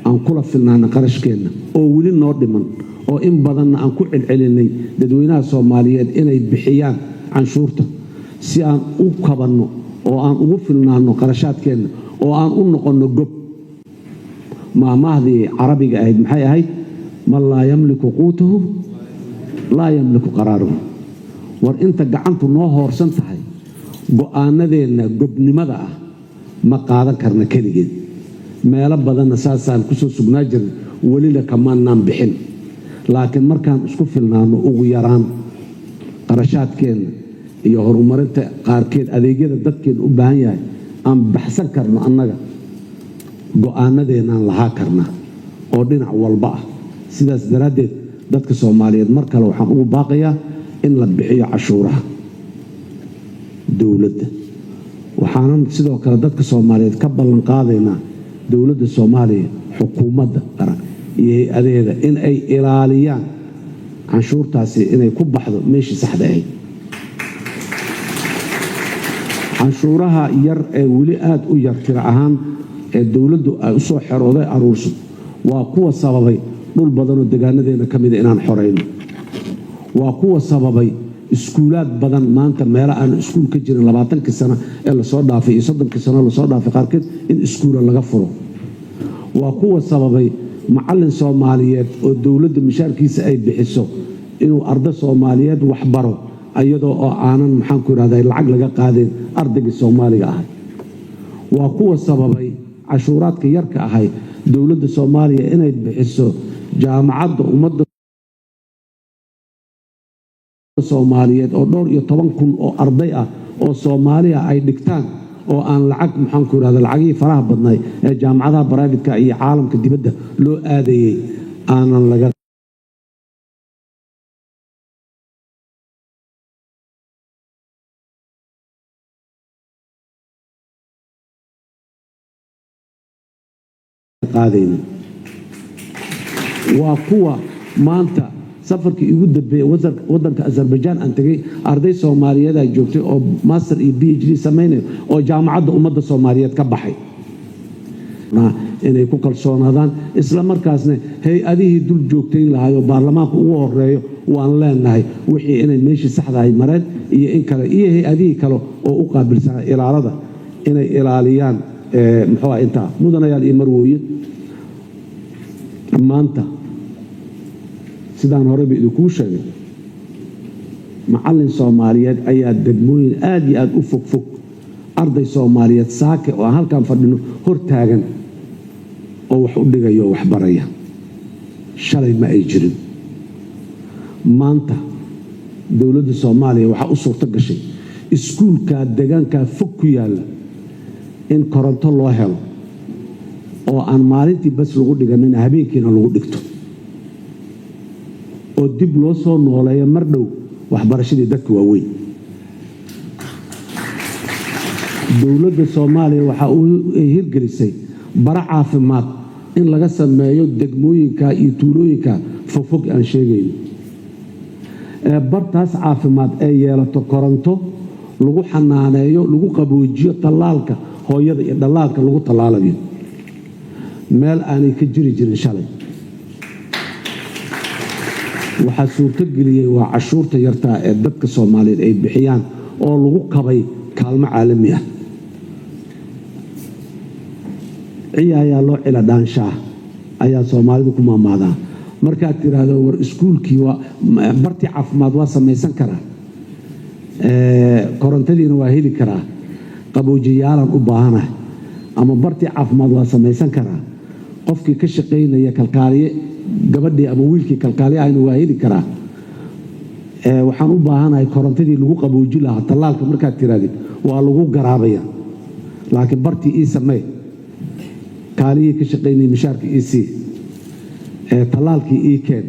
aan kula filnaana qarashkeenna oo weli noo dhiman oo in badanna aan ku celcelinay dadweynaha soomaaliyeed inay bixiyaan canshuurta si aan u kabanno oo aan ugu filnaanno qarashaadkeenna oo aan u noqonno gob maahmaahdii carabiga ahayd maxay ahayd man laa yamliku quutahu laa yamliku qaraaruhu war inta gacantu noo hoorsan tahay go'aanadeenna gobnimada ah ma qaadan karna keligeed meelo badanna saasaan ku soo sugnaa jirna welina kamaanaan bixin laakiin markaan isku filnaanno ugu yaraan qarashaadkeenna iyo horumarinta qaarkeed adeegyada dadkeenna u baahan yahay aan baxsan karno annaga go'aanadeennaan lahaa karnaa oo dhinac walba ah sidaas daraaddeed dadka soomaaliyeed mar kale waxaan ugu baaqayaa in la bixiyo cashuuraha dowladda waxaanan sidoo kale dadka soomaaliyeed ka ballan qaadaynaa dowladda soomaaliya xukuumadda qaran iyo hay-adaheeda in ay ilaaliyaan canshuurtaasi inay ku baxdo meeshii saxda ahayd canshuuraha yar ee weli aad u yar tiro ahaan ee dowladdu ay u soo xerooday aruurso waa kuwa sababay dhul badanoo degaanadeena ka mida inaan xorayno waa kuwa sababay iskuulaad badan maanta meelo aan iskuul ka jirin 20 sano ee lasoo dhaafay iyo 30 sano lasoo dhaafay qaarkeed in iskuula laga furo waa kuwa sababay macallin Soomaaliyeed oo dowladda mishaarkiisa ay bixiso inuu arday Soomaaliyeed wax baro ayadoo oo aanan maxaan ku raadayay lacag laga qaadeen ardayga Soomaaliga ah waa kuwa sababay cashuuraadka yarka ahay dowladda Soomaaliya inay bixiso jaamacadda ummadda Soomaaliyeed oo dhowr iyo 10,000 oo arday ah oo Soomaaliya ay dhigtaan oo aan lacag maxaan ku raadayay lacagii faraha badnay ee jaamacadaha private-ka iyo caalamka dibadda loo aadayay aanan laga qaadayna waa kuwa maanta safarkii ugu dambeeyay wadanka Azerbaijan aan tagay arday Soomaaliyeed ay joogtay oo master iyo PhD sameynay oo jaamacadda ummadda Soomaaliyeed ka baxay inay ku kalsoonaadaan isla markaasna hay-adihii dul joogtayn lahaayoo baarlamaanka ugu horeeyo waan leenahay wixii inay meeshii saxda ahayd mareen iyo in kale iyo hay-adihii kale oo u qaabilsan ilaalada inay ilaaliyaan muxuu ahaa intaa mudanayaal iyo marwooyin maanta sidaan horeba idinku sheegay macallin Soomaaliyeed ayaa degmooyin aad iyo aad u fog arday Soomaaliyeed saake oo halkan fadhino hor taagan oo wax u dhigayo wax baraya shalay ma ay jirin maanta dowladda Soomaaliya waxa u suurto gashay iskuulka deegaanka fog ku yaala in koronto loo helo oo aan maalintii bas lagu dhiganin habeenkiina lagu dhigto oo dib loo soo nooleeyo mar dhow waxbarashadii dadka waaweyn dowladda Soomaaliya waxa ay hirgelisay bara caafimaad in laga sameeyo degmooyinka iyo tuulooyinka fog aan sheegayno bartaas caafimaad ay yeelato koronto lagu xanaaneeyo lagu qaboojiyo talaalka hooyada iyo dhalaalka lagu talaalayo meel aanay ka jiri jirin shalay waxa suurto geliyay waa cashuurta yarta ee dadka Soomaaliyeed ay bixiyaan oo lagu kabay kaalmo caalami ah ciyaaya loo cila dhaanshaa ayaa Soomaalidu ku maamaadaa marka tiraahdo war iskuulkii waa barti caafimaad waa samaysan karaa korontadiina waa heli karaa qaboojiyaalan u baahanahay ama barti caafimaad waa samaysan karaa qofkii ka shaqeynaya kalkaaliye gabadhii ama wiilkii kalkaaliye aynu waa heli karaa waxaan u baahanahay korontadii lagu qabooji lahaa talaalka markaad tiraadid waa lagu garaabaya laakiin bartii ii samee kaaliyii ka shaqeynaya mishaarkii ii sii talaalkii ii keen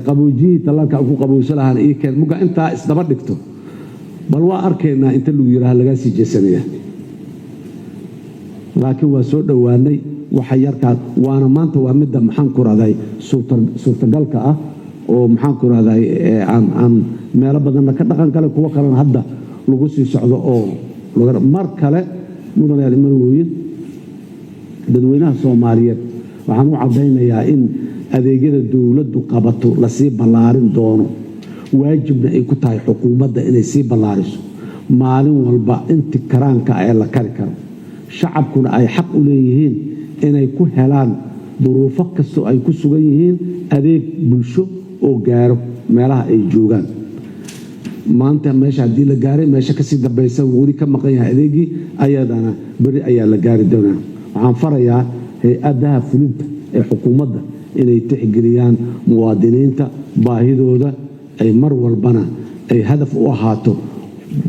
qaboojiyihii talaalka ku qaboojin lahaana ii keen muga intaa isdaba dhigto bal waa arkaynaa inta lagu yidhaaha lagaa sii jeesanaya laakiin waa soo dhowaanay waxa yarkaa waana maanta waa midda maxaan ku raday suurtagalka ah oo maxaan ku raadahay aan meelo badan ka dhaqan kale kuwa kale hadda lagu sii socdo oo mar kale mudanayaal marweyn dadweynaha Soomaaliyeed waxaan u cadeynayaa in adeegyada dawladdu qabato la sii ballaarin doono waajibna ay ku tahay xukuumadda inay sii ballaariso maalin walba intii karaanka ay la kari karo shacabkuna ay xaq u leeyihiin inay ku helaan duruufo kasta ay ku sugan yihiin adeeg bulsho oo gaaro meelaha ay joogaan maanta meesha hadii la gaaray meesha ka sii dambaysa wadi ka maqan yahay adeegii ayadana bari ayaa la gaari doonaa waxaan farayaa hay'adaha fulinta ee xukuumadda inay tixgeliyaan muwaadiniinta baahidooda ay mar walbana ay hadaf u ahaato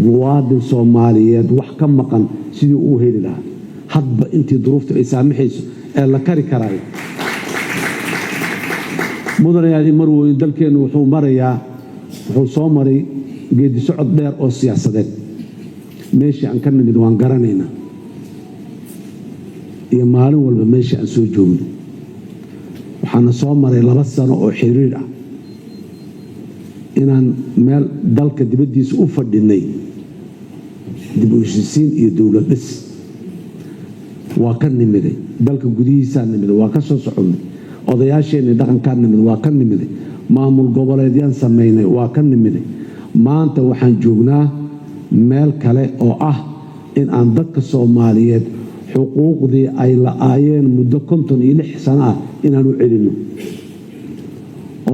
muwaadin Soomaaliyeed wax ka maqan sidii uu heli lahaa hadba intii duruufta ay saamaxayso ee la kari karaayo mudanayaal marweyn dalkeenu wuxuu soo maray geedi socod dheer oo siyaasadeed meeshii aan ka nimid waan garanaynaa iyo maalin walba meeshii aan soo joogno waxaana soo maray 2 sano oo xiriir ah inaan meel dalka dibadiisa u fadhinay dib u heshiisiin iyo dawlad dhis waa ka nimiday dalka gudihiisa nimiday waa ka soo soconay odayaasheena dhaqanka nimiday waa ka nimiday maamul goboleedyaan sameynay waa ka nimiday maanta waxaan joognaa meel kale oo ah in aan dadka Soomaaliyeed xuquuqdii ay la'aayeen muddo 56 sano ah inaan u celino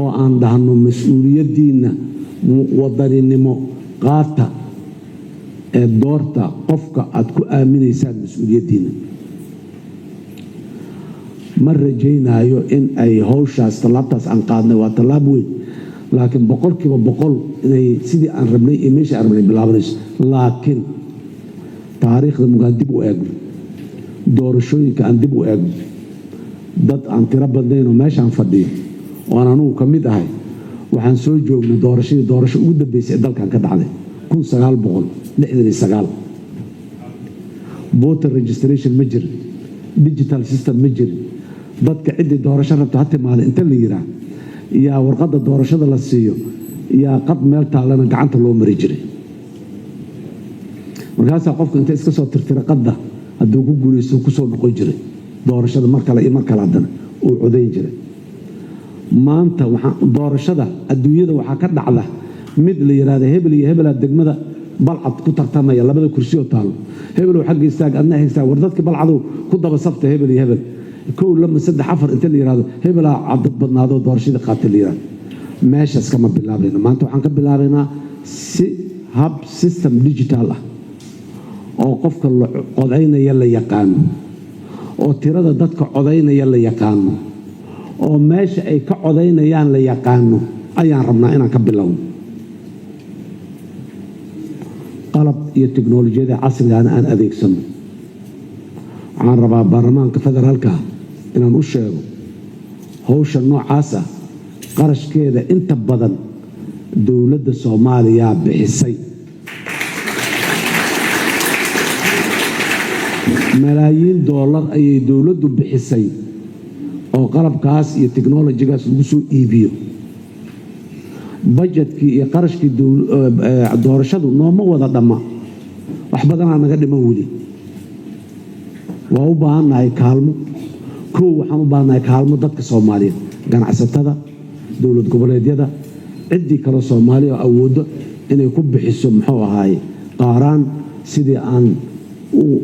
oo aan dhahno mas'uuliyadiina wadaninimo qaata ee doorta qofka aad ku aaminaysaan mas'uuliyadiina ma rajaynayo in ay hawshaas talaabtaas aan qaadnay waa talaab weyn laakiin 100% inay sidii aan rabnay iyo meesha aan rabnay bilaabanayso laakiin taariikhda mugaadib u eegno doorashooyinka aan dib u eegno dad aan tiro badnayn oo meeshaan fadhiyo oo aan anugu ka mid ahay waxaan soo joognay doorasho ugu dambeysay ee dalkan ka dhacday 1969 voter registration ma jirin digital system ma jirin dadka cidii doorasho rabta ha timaado inta la yiraa yaa warqadda doorashada la siiyo yaa qad meel taalana gacanta loo mari jiray markaas qofka inta iska soo tirtira qadda hadduu ku guuleysto ku soo noqon jiray doorashada mar kale iyo mar kale haddana uu codayn jiray maanta doorashada adduunyada waxaa ka dhacda mid la yiraahdo hebel iyo hebel degmada balcad ku tartamaya labada kursi oo taalo hebel xagga istaag adna haysta war dadka balcadu ku daba sabta hebel iyo hebel kow lama 3 4 inta la yiraahdo hebel cadad badnaado doorashada qaatay la yiraahdo meeshaas kama bilaabayna maanta waxaan ka bilaabaynaa si hab system digital ah oo qofka codaynaya la yaqaano oo tirada dadka codaynaya la yaqaano oo meesha ay ka codaynayaan la yaqaano ayaan rabnaa inaan ka bilowno qalab iyo tiknoolajiyada casriga aan adeegsano waxaan rabaa baarlamaanka federaalka inaan u sheego hawsha noocaas ah qarashkeeda inta badan dowladda Soomaaliya bixisay malaayiin dollar ayay dowladdu bixisay oo qalabkaas iyo tiknoolajigaas lagu soo iibiyo budgetkii iyo qarashkii doorashadu nooma wada dhamma wax badan aan naga dhiman weli waa u baahannahay kaalmo waxaan u baahannahay kaalmo dadka Soomaaliyeed ganacsatada dowlad goboleedyada ciddii kale Soomaaliya oo awoodo inay ku bixiso muxuu ahaay qaaraan sidii aan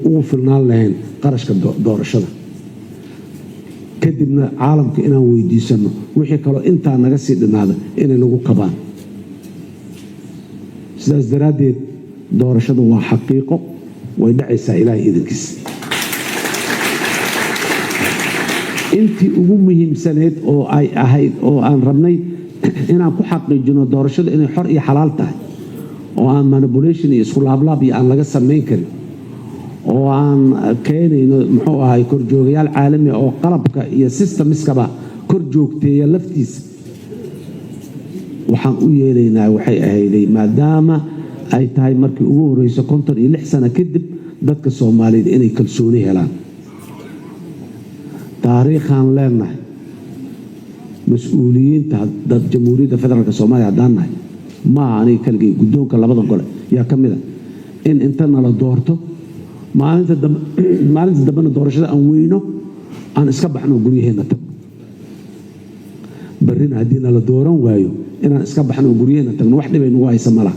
ugu filnaan lahayn qarashka doorashada kadibna caalamka inaan weydiisano wixii kale intaa naga sii dhinaada inay nagu kabaan sidaas daraadeed doorashadu waa xaqiiqo way dhacaysaa ilaahay idinkiis intii ugu muhiimsaneed oo ay ahayd oo aan rabnay inaan ku xaqiijino doorashada inay xor iyo xalaal tahay oo aan manipulation iyo isku laablaab iyo aan laga samayn karin oo aan keenayno muxuu ahay korjoogayaal caalami oo qalabka iyo systemiskaba kor joogteeya laftiisa waxaan u yeelaynaa waxay ahayday maadaama ay tahay markii ugu horeyso 56 sano kadib dadka Soomaaliyeed inay kalsooni helaan taariikhan leenahay مسؤولين ضد جمهورية فدرالك الصومالية عدانا ما عني كلجي قدوم كلابضن قله يا كمذا إن أنتنا لدورته ما أنت دبنا دورشة أنوينه أنا إسكب إحنا نقوليه هنا تب برينا هدينا لدوران وايو إن أنا إسكب إحنا نقوليه هنا تب واحد بين واي سملا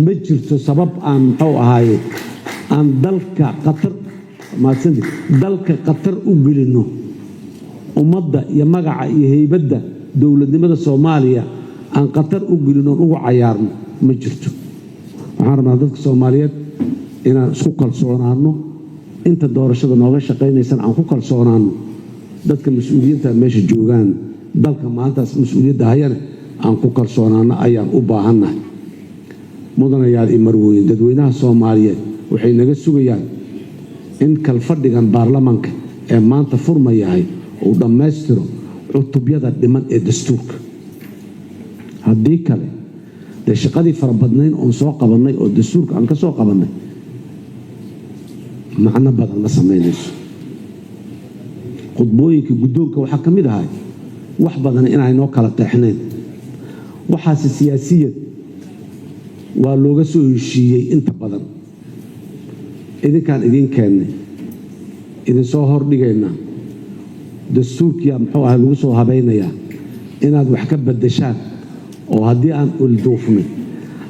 مجرد سبب أن أو هاي أن دلك قطر ما تسندي دلك قطر أقولينه ومضى يمجع يهيبده دولة نمد الصومالية أن قطر أقولينه هو عيارنا مجرده وعارنا ذلك الصوماليات إن سوق الصونانو أنت الدور الشدة نوغش شقين يسان عن سوق الصونانو ذلك المسؤولين تمشي الجوجان ذلك ما أنت مسؤولية دهيان عن سوق الصونانو أيام أباهنا مدن ياد إمروين ددوينها الصوماليات وحين نجسوجيان إن كالفرد عن برلمانك ما أنت فرما ياهي ودمسترو عطبيات الدمان الدستور هديك له ده شقدي فربضنين أن سوق قبلني أو الدستور عن كسوق قبلني معنا بدل ما سميناش قطبويك قدومك وحكمي ده هاي وحبضنا إن عينو كلا تحنين وحاس سياسية ولوجسو الشيء أنت بدل إذا كان إذن كان إذا صهر دجينا دستور كيا محوها لوجسو هبينا يا إن هذا وحكب الدشان وهدي أن ألدوفني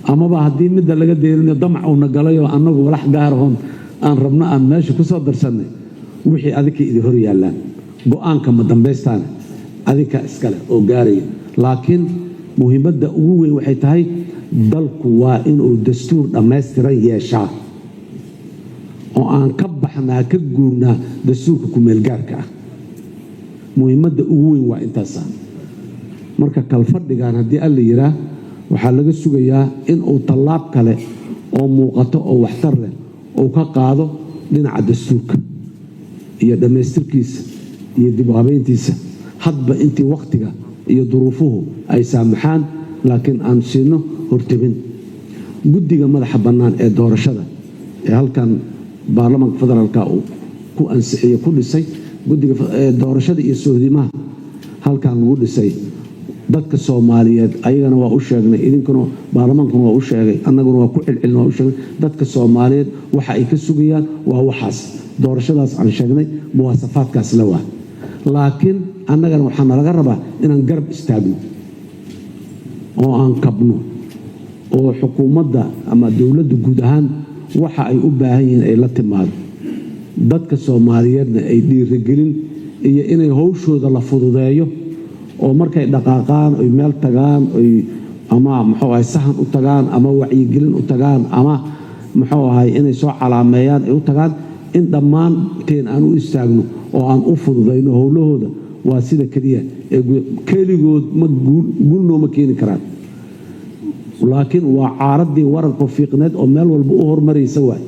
أما بعدي مدة لقى ديرنا ضمع ونقليه أنه ولاح جارهم أن ربنا أن ماشي كصدر سنة وحي أذيك يظهر يالله بقان كم دمبستان أذيك إسكال أو جاري لكن مهمة أول وحي تهاي ضلك وإن الدستور دمستر يشاء وأن كبحنا كجورنا دستور كمل جارك مهمة أول وإن تسان marka kalfadhigan hadii alla yiraa waxa laga sugayaa in uu talaab kale oo muuqato oo waxtar leh oo ka qaado dhinaca dastuurka iyo dhameystirkiisa iyo dib u habeyntiisa hadba intii waqtiga iyo duruufuhu ay saamaxaan laakiin aan siino hortebin guddiga madaxa bannaan ee doorashada ee halkan baarlamaanka federaalka uu ku ansixiyay ku dhisay guddiga doorashada iyo soodimaha halkan lagu dhisay dadka Soomaaliyeed ayagana waa u sheegnay idinkuna baarlamaankuna waa u sheegay annaguna waa ku cilcilin waa u sheegnay dadka Soomaaliyeed waxa ay ka sugayaan waa waxaas doorashadaas aan sheegnay muwaasafaadkaas la waa laakiin annagana waxaan laga rabaa inaan garab istaagno oo aan kabno oo xukuumadda ama dawladda guud ahaan waxa ay u baahan yihiin ay la timaado dadka Soomaaliyeedna ay dhiirigelin iyo inay hawshooda la fududeeyo oo markay dhaqaaqaan ay meel tagaan ay ama muxuu ahay sahan u tagaan ama wacyigelin u tagaan ama muxuu ahay inay soo calaameeyaan ay u tagaan in dhammaan teen aan u istaagno oo aan u fududeyno howlahooda waa sida kaliya ee kaligood ma gulno ma keeni karaan laakiin waa caaradii waranka fiiqneed oo meel walba u hormaraysa waay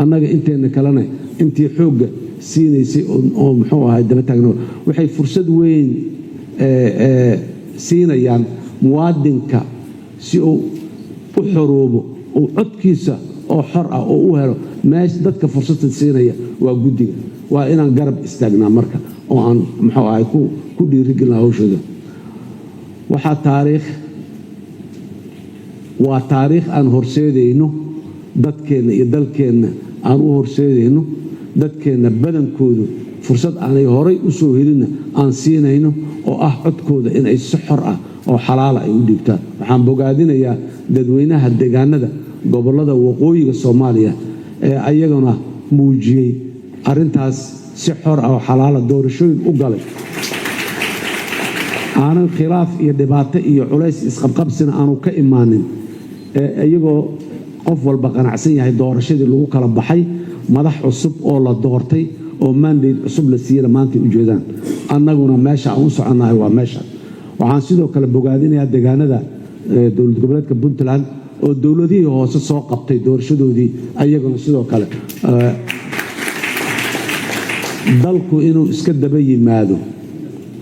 annaga inteena kalena intii xooga siinaysay oo muxuu ahay daba taagno waxay fursad weyn siinayaan muwaadinka si uu u xoroobo oo codkiisa oo xor ah oo u helo meesha dadka fursad siinaya waa guddiga waa inaan garab istaagnaa marka oo aan muxuu ahay ku dhiirigelin hawshooda waxa taariikh aan horseedayno dadkeena iyo dalkeena aan u horseedayno dadkeena badankoodu fursad aanay horay u soo helina aan siinayno oo ah codkooda in ay si xor ah oo xalaal ay u dhigtaan waxaan bogaadinayaa dadweynaha deegaanada gobolada waqooyiga Soomaaliya ee ayaguna muujiyay arintaas si xor ah oo xalaal doorashooyin u galay aanan khilaaf iyo dhibaato iyo culays isqabqabsina aanu ka imaanin ayagoo qof walba qanacsan yahay doorashadii lagu kala baxay madax cusub oo la doortay oo mandate cusub la siiyay maanta u jeedaan annaguna meesha aan u soconahay waa meesha waxaan sidoo kale bogaadinayaa deegaanada dowlad goboleedka Puntland oo dowladihii hoose soo qabtay doorashadoodii ayaguna sidoo kale dalku inuu iska daba yimaado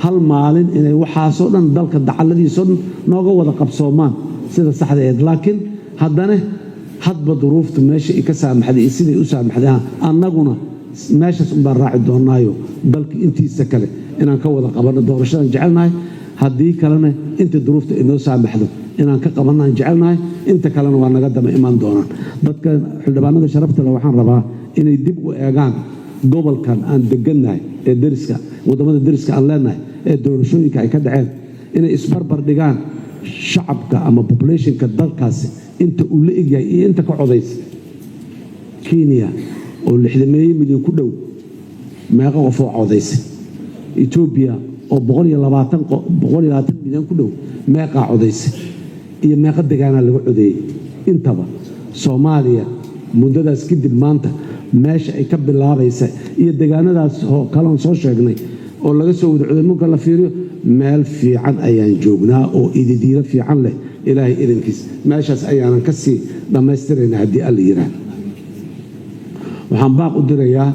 hal maalin inay waxaasoo dhan dalka dacaladiisoo dhan nooga wada qabsoomaan sida saxda ah laakiin haddana hadba duruuftu meesha ay ka saamaxday sidii u saamaxday annaguna meeshaas u baan raaci doonaayo dalka intiisa kale inaan ka wada qabano doorashadan jecelnahay haddii kalena inta duruufta inoo saamaxdo inaan ka qabanaan jecelnahay inta kalena waa naga daba imaan doonaan dadka xildhibaanada sharafta leh waxaan rabaa inay dib u eegaan gobolkan aan degannahay ee deriska waddamada deriska aan leenahay ee doorashooyinka ay ka dhaceen inay isbarbar dhigaan shacabka ama populationka dalkaasi inta uu la egyahay iyo inta ka codaysa kenya oo 60 milyan ku dhow meeqa qof oo codaysay ethiopia oo 120 milyan ku dhow meeqa codaysay iyo meeqa deegaana laga codeeyay intaba Soomaaliya muddadaas kadib maanta meesha ay ka bilaabaysa iyo deegaanadaas oo kala soo sheegnay oo laga soo wada codeey marka la fiiriyo meel fiican ayaan joognaa oo ididiila fiican leh ilaahay idinkiis meeshaas ayaan ka sii dhameystirayna haddii alla yiraahdo waxaan baaq u dirayaa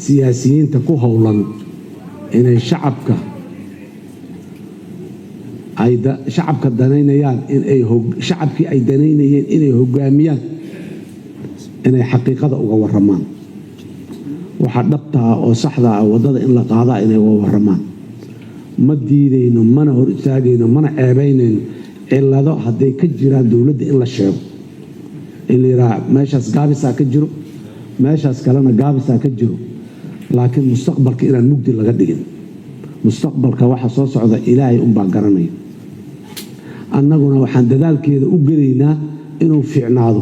siyaasiyiinta ku howlan inay shacabka danaynayaan shacabkii ay danaynayeen inay hogaamiyaan inay xaqiiqada uga waramaan waxa dhabta ah oo saxda ah wadada in la qaadaa inay uga waramaan ma diidayno mana hor istaagayno mana ceebaynayno cilado hadday ka jiraan dowladda in la sheego in la yidhaahdo meeshaas gaabisaa ka jiro meeshaas kalena gaabisaa ka jiro laakiin mustaqbalka inaan mugdi laga dhigin mustaqbalka waxa soo socda ilaahay unbaa garanaya annaguna waxaan dadaalkeeda u gelaynaa inuu fiicnaado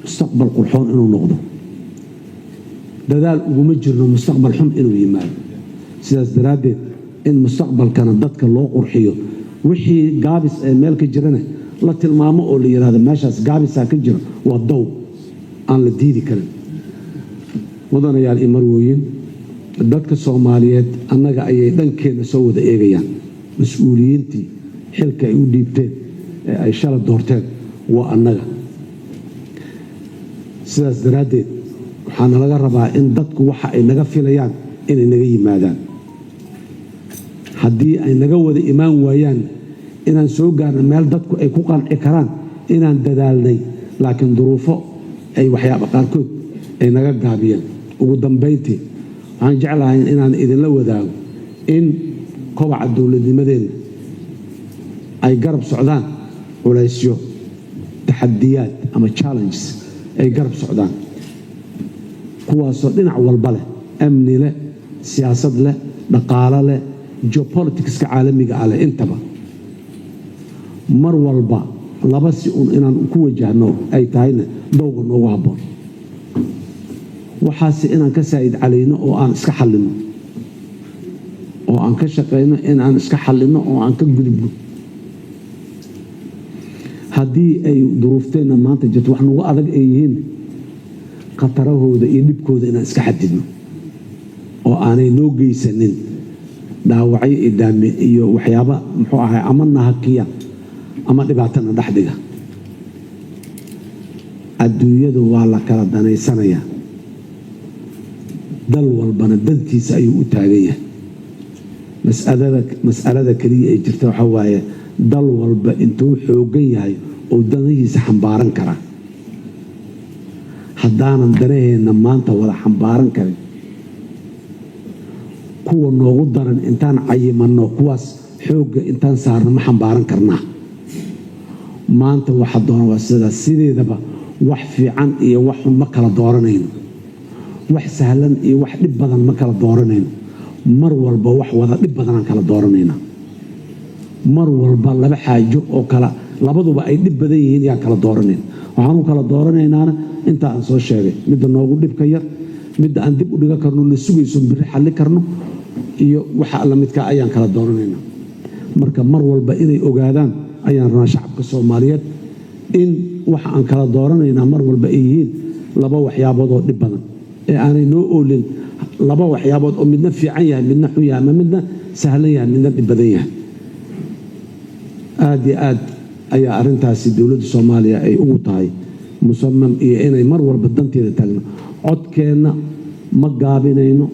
mustaqbal qurxoon inuu noqdo dadaal uguma jirno mustaqbal xun inuu yimaado sidaas daraaddeed in mustaqbalkana dadka loo qurxiyo wixii gaabis ee meel ka jirana la tilmaamo oo la yiraahdo meeshaas gaabisaa ka jira waa dow aan la diidi karin mudanayaal iyo marwooyin dadka Soomaaliyeed annaga ayay dhankeena soo wada eegayaan mas'uuliyiintii xilka ay u dhiibteen ee ay shala doorteen waa annaga sidaas daraaddeed waxaana laga rabaa in dadku waxa ay naga filayaan inay naga yimaadaan haddii ay naga wada imaan waayaan inaan soo gaarno meel dadku ay ku qanci karaan inaan dadaalnay laakiin duruufo ay waxyaabo qaarkood ay naga gaabiyeen ugu dambayntii waxaan jeclahay inaan idinla wadaago in kobaca dowladnimadeenna ay garab socdaan culaysyo taxadiyaad ama challenges ay garab socdaan kuwaasoo dhinac walba leh amni leh siyaasad leh dhaqaale leh geopoliticska caalamiga ah leh intaba mar walba laba si un inaan ku wajahno ay tahayna dowga noogu habboon waxaase inaan ka saa'id calayno oo aan iska xallino oo aan ka shaqayno in aan iska xallino oo aan ka gudubno haddii ay duruufteenna maanta jirto wax nagu adag ay yihiin khatarahooda iyo dhibkooda inaan iska xadidno oo aanay noo geysanin dhaawacyo idaame iyo waxyaaba muxuu ahay ama nahakiya ama dhibaatana dhexdhiga adduunyadu waa la kala danaysanayaa dal walbana dantiisa ayuu u taagan yahay mas'alada keliya ay jirta waxaa waaye dal walba intuu xoogan yahay oo danihiisa xambaaran karaa haddaanan danaheenna maanta wada xambaaran karin kuwa noogu daran intaan cayimanno kuwaas xoogga intaan saarno ma xambaaran karnaa maanta waxa doona waa sidaas sideedaba wax fiican iyo wax xun ma kala dooranayno wax sahlan iyo wax dhib badan ma kala dooranayno mar walba wax wada dhib badanaan kala dooranaynaa mar walba laba xaajo oo kala labaduba ay dhib badan yihiin yaan kala dooranayn waxaanu kala dooranaynaana inta aan soo sheegay midda noogu dhibka yar midda aan dib u dhiga karno na sugayso biri xalli karno iyo waxa alla midka ayaan kala dooranaynaa marka mar walba inay ogaadaan ayaan rabaa shacabka Soomaaliyeed in waxa aan kala dooranaynaa mar walba ay yihiin laba waxyaabood oo dhib badan ee aanay noo oolin laba waxyaabood oo midna fiican yahay midna xun yahay ama midna sahlan yahay midna dhib badan yahay aad iyo aad ayaa arrintaasi dowladda Soomaaliya ay ugu tahay musamman iyo inay mar walba danteeda taagno codkeenna ma gaabinayno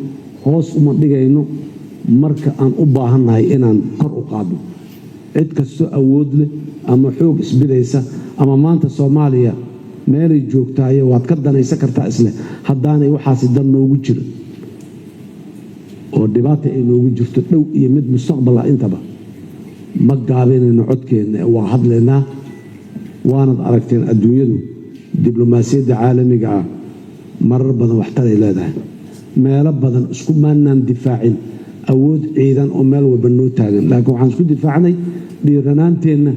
hoos uma dhigayno marka aan u baahannahay inaan kor u qaadno cid kastoo awood leh ama xoog isbidaysa ama maanta Soomaaliya meelay joogtaayo waad ka danaysan kartaa isle haddaanay waxaasi dan noogu jiro oo dhibaata ay noogu jirto dhow iyo mid mustaqbal ah intaba ma gaabinayno codkeenna waa hadlaynaa waanad aragteen adduunyadu diblomaasiyadda caalamiga ah marar badan waxtaray leedahay meelo badan isku maanaan difaacin awood ciidan oo meel walba noo taagan laakiin waxaan isku difaacnay dhiiranaanteenna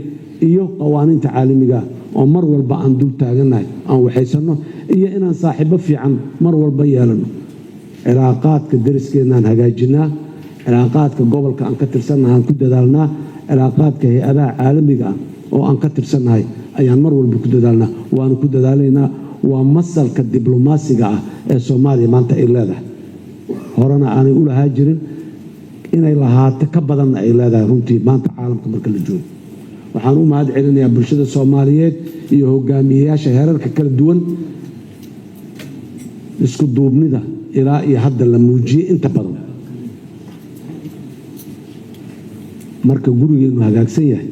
iyo qawaaniinta caalamiga ah oo mar walba aan dul taagannahay aan waxaysanno iyo inaan saaxiibo fiican mar walba yeelanno cilaaqaadka dariskeenaan hagaajinaa cilaaqaadka gobolka aan ka tirsannahay aan ku dadaalnaa cilaaqaadka hay-adaha caalamiga ah oo aan ka tirsannahay ayaan mar walba ku dadaalnaa waanu ku dadaalaynaa waa masalka diblomaasiga ah ee soomaaliya maanta ay leedahay horena aanay u lahaa jirin inay lahaato ka badanna ay leedahay runtii maanta caalamka marka la joogo waxaan u mahad celinayaa bulshada soomaaliyeed iyo hogaamiyeyaasha heerarka kala duwan isku duubnida ilaa iyo hadda la muujiyey inta badan marka gurigeennu hagaagsan yahay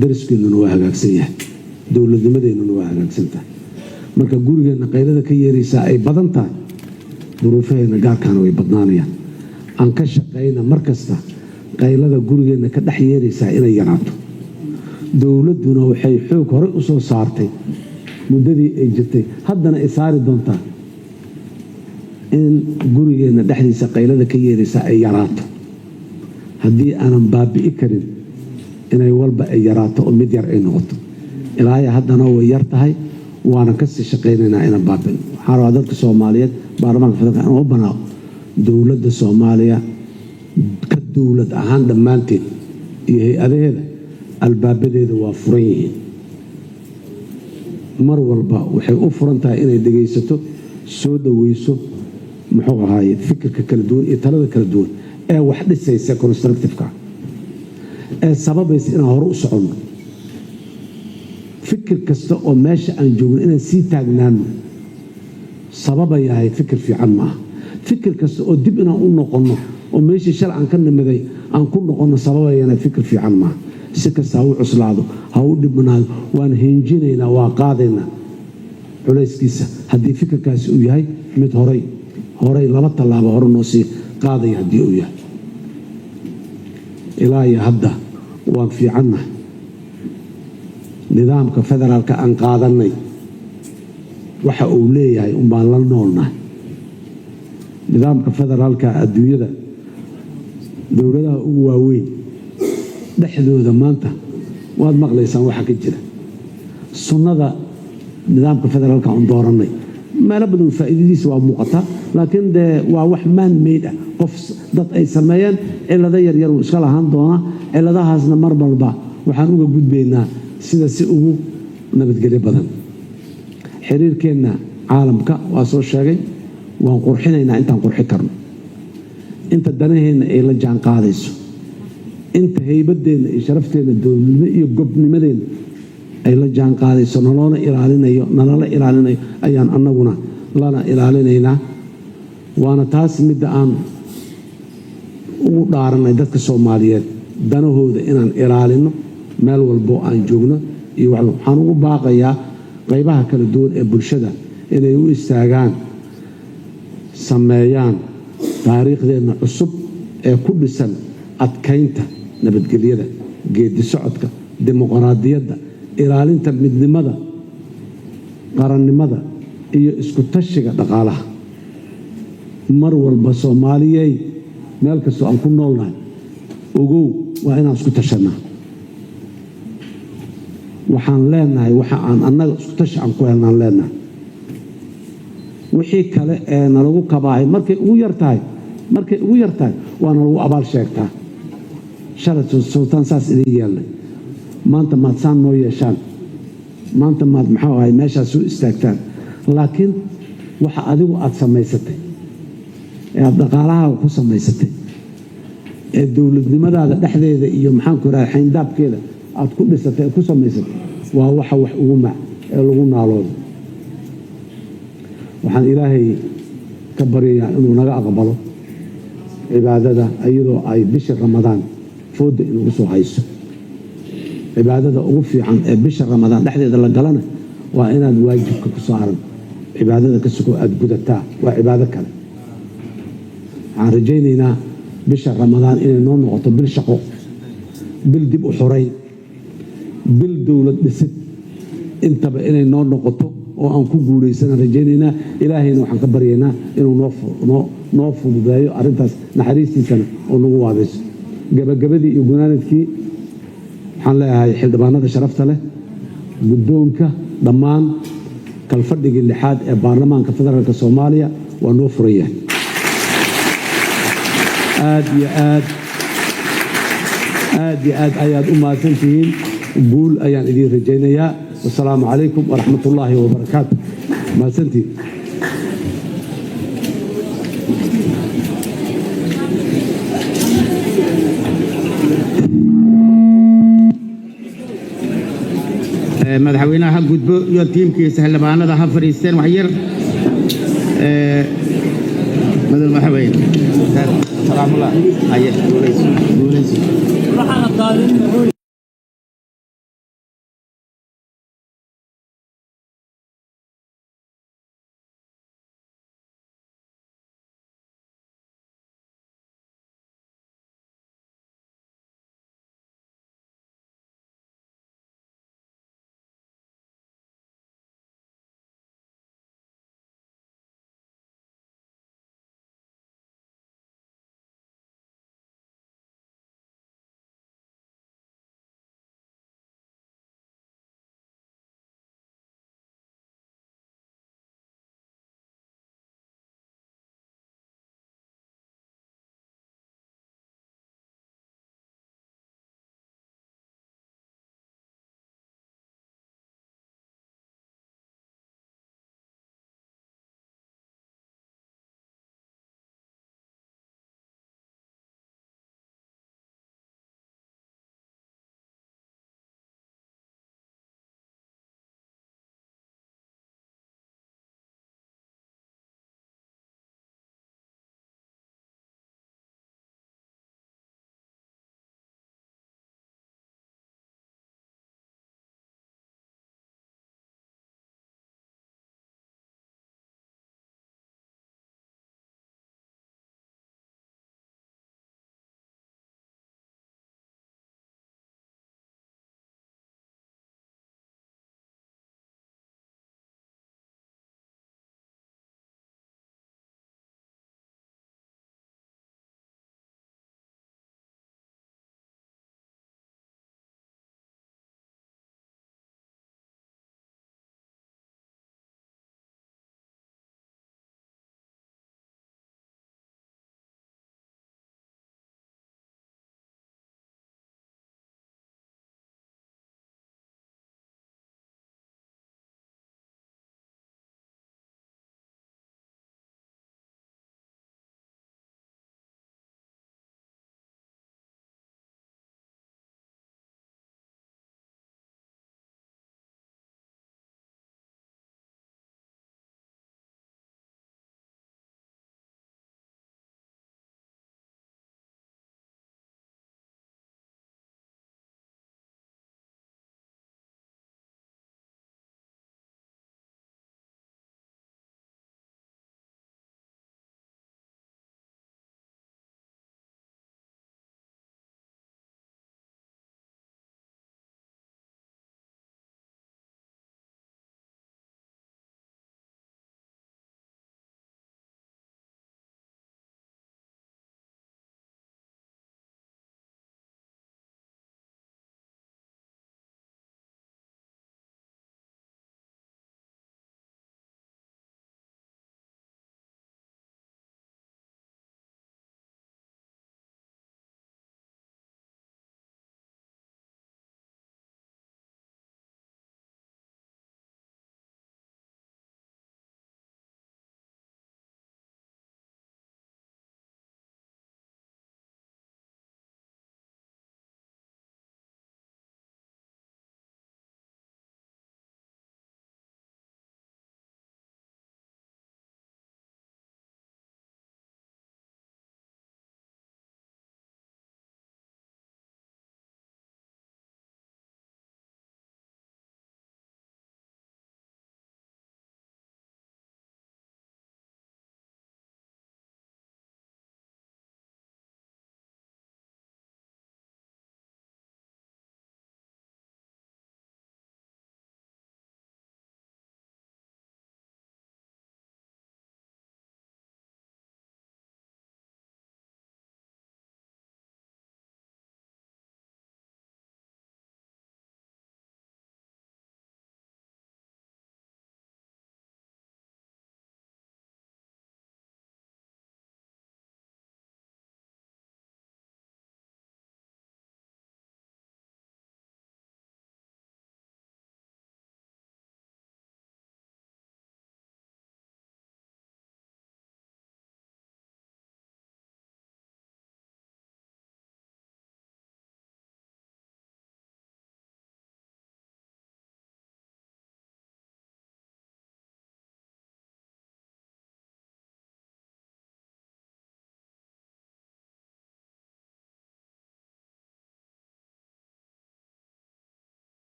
dariskeenuna waa hagaagsan yahay dowladnimadeennuna waa hagaagsan tahay marka gurigeenna qaylada ka yeeraysaa ay badan tahay duruufaheenna gaarkaana way badnaanayaan aan ka shaqayna mar kasta qaylada gurigeenna ka dhex yeeraysaa inay yaraato dowladduna waxay xoog horey u soo saartay muddadii ay jirtay haddana ay saari doontaa in gurigeenna dhexdiisa qaylada ka yeeraysaa ay yaraato haddii aanan baabi'i karin inay walba ay yaraato oo mid yar ay noqoto ilaahay haddana way yar tahay waana kasii shaqaynaynaa inaan baabin waxaan rabaa dadka soomaaliyeed baarlamaanka federaalka inuu u banaaqo dowladda soomaaliya ka dowlad ahaan dhammaanteed iyo hay-adaheeda albaabadeeda waa furan yihiin mar walba waxay u furan tahay inay dhegaysato soo dhoweyso muxuu ahaaye fikirka kala duwan iyo talada kala duwan ee wax dhisaysa constructiveka ee sababaysa inaan hore u soconno fikir kasta oo meesha aan joogno inaan sii taagnaano sababayahay fikir fiican maaha fikir kasta oo dib inaan u noqonno oo meeshii shal aan ka nimiday aan ku noqonno sababayana fikir fiican maaha si kasta ha u cuslaado ha u dhibnaado waan heenjinaynaa waa qaadaynaa culayskiisa haddii fikirkaasi uu yahay mid horay laba tallaabo hore noo sii qaadaya haddii uu yahay ilaa iyo hadda waan fiicannahay nidaamka federaalka aan qaadannay waxa uu leeyahay unbaan la noolnahay nidaamka federaalka adduunyada dowladaha ugu waaweyn dhexdooda maanta waad maqlaysaan waxa ka jira sunnada nidaamka federaalka aan doorannay meelo badan faa'iidadiisa waa muuqataa laakiin dee waa wax man made ah qof dad ay sameeyeen cillado yaryar uu iska lahaan doonaa cilladahaasna mar walba waxaan uga gudbaynaa sida si ugu nabadgelyo badan xiriirkeenna caalamka waa soo sheegay waan qurxinaynaa intaan qurxi karno inta danaheenna ay la jaan qaadayso inta haybadeenna iyo sharafteenna dowladnimo iyo gobnimadeenna ay la jaan qaadayso nalala ilaalinayo ayaan annaguna lana ilaalinaynaa waana taas midda aan ugu dhaaranay dadka soomaaliyeed danahooda inaan ilaalino meel walbo aan joogno iyo waxaan ugu baaqayaa qaybaha kala duwan ee bulshada inay u istaagaan sameeyaan taariikhdeenna cusub ee ku dhisan adkaynta nabadgelyada geedi socodka dimuqraadiyadda ilaalinta midnimada qarannimada iyo isku tashiga dhaqaalaha mar walba soomaaliyey meel kastoo aan ku noolnahay ogow waa inaan isku tashannaa waxaan leenahay waxa aan annaga isku tashi aan ku helnaan leenahay wixii kale ee nalagu kabaahay markay ugu yar tahay waana lagu abaal sheegtaa shalay sultaan saas idin yeelnay maanta maad saan noo yeeshaan maanta maad maxuu ahay meeshaas soo istaagtaan laakiin waxa adigu aad samaysatay ee aad dhaqaalahaaga ku samaysatay ee dowladnimadaada dhexdeeda iyo maxaanku rahay xayndaabkeeda aad ku dhisatay ee ku samaysatay waa waxa wax ugu mac ee lagu naaloodo waxaan ilaahay ka baryayaa inuu naga aqbalo cibaadada iyadoo ay bisha ramadaan fooda inugu soo hayso cibaadada ugu fiican ee bisha ramadaan dhexdeeda la galana waa inaad waajibka ku saaran cibaadada ka sugo aad gudataa waa cibaado kale عن رجينا بشهر رمضان إن نون نقطة بالشقو بالدب وحرين بالدولة بست انت بإن نون نقطة وأن كوجولي سنة رجينا إلهي نوحن كبرينا إنه نوف بداية أرنتاس نحريستي سنة ونوع بس جبدي يقولانتكي حن لها حلبانة شرفت له قدومك ضمان كالفرد اللي حاد برلمان كفدرالك الصومالية ونوفرية آد آيات أمة سنتين قول أيان إذين رجينا يا والسلام عليكم ورحمة الله وبركاته ما سنتي madaxweynaha gudbo iyo tiimkiisa xildhibaanada ha fariisteen wax yar madaxweyne salaam alaykum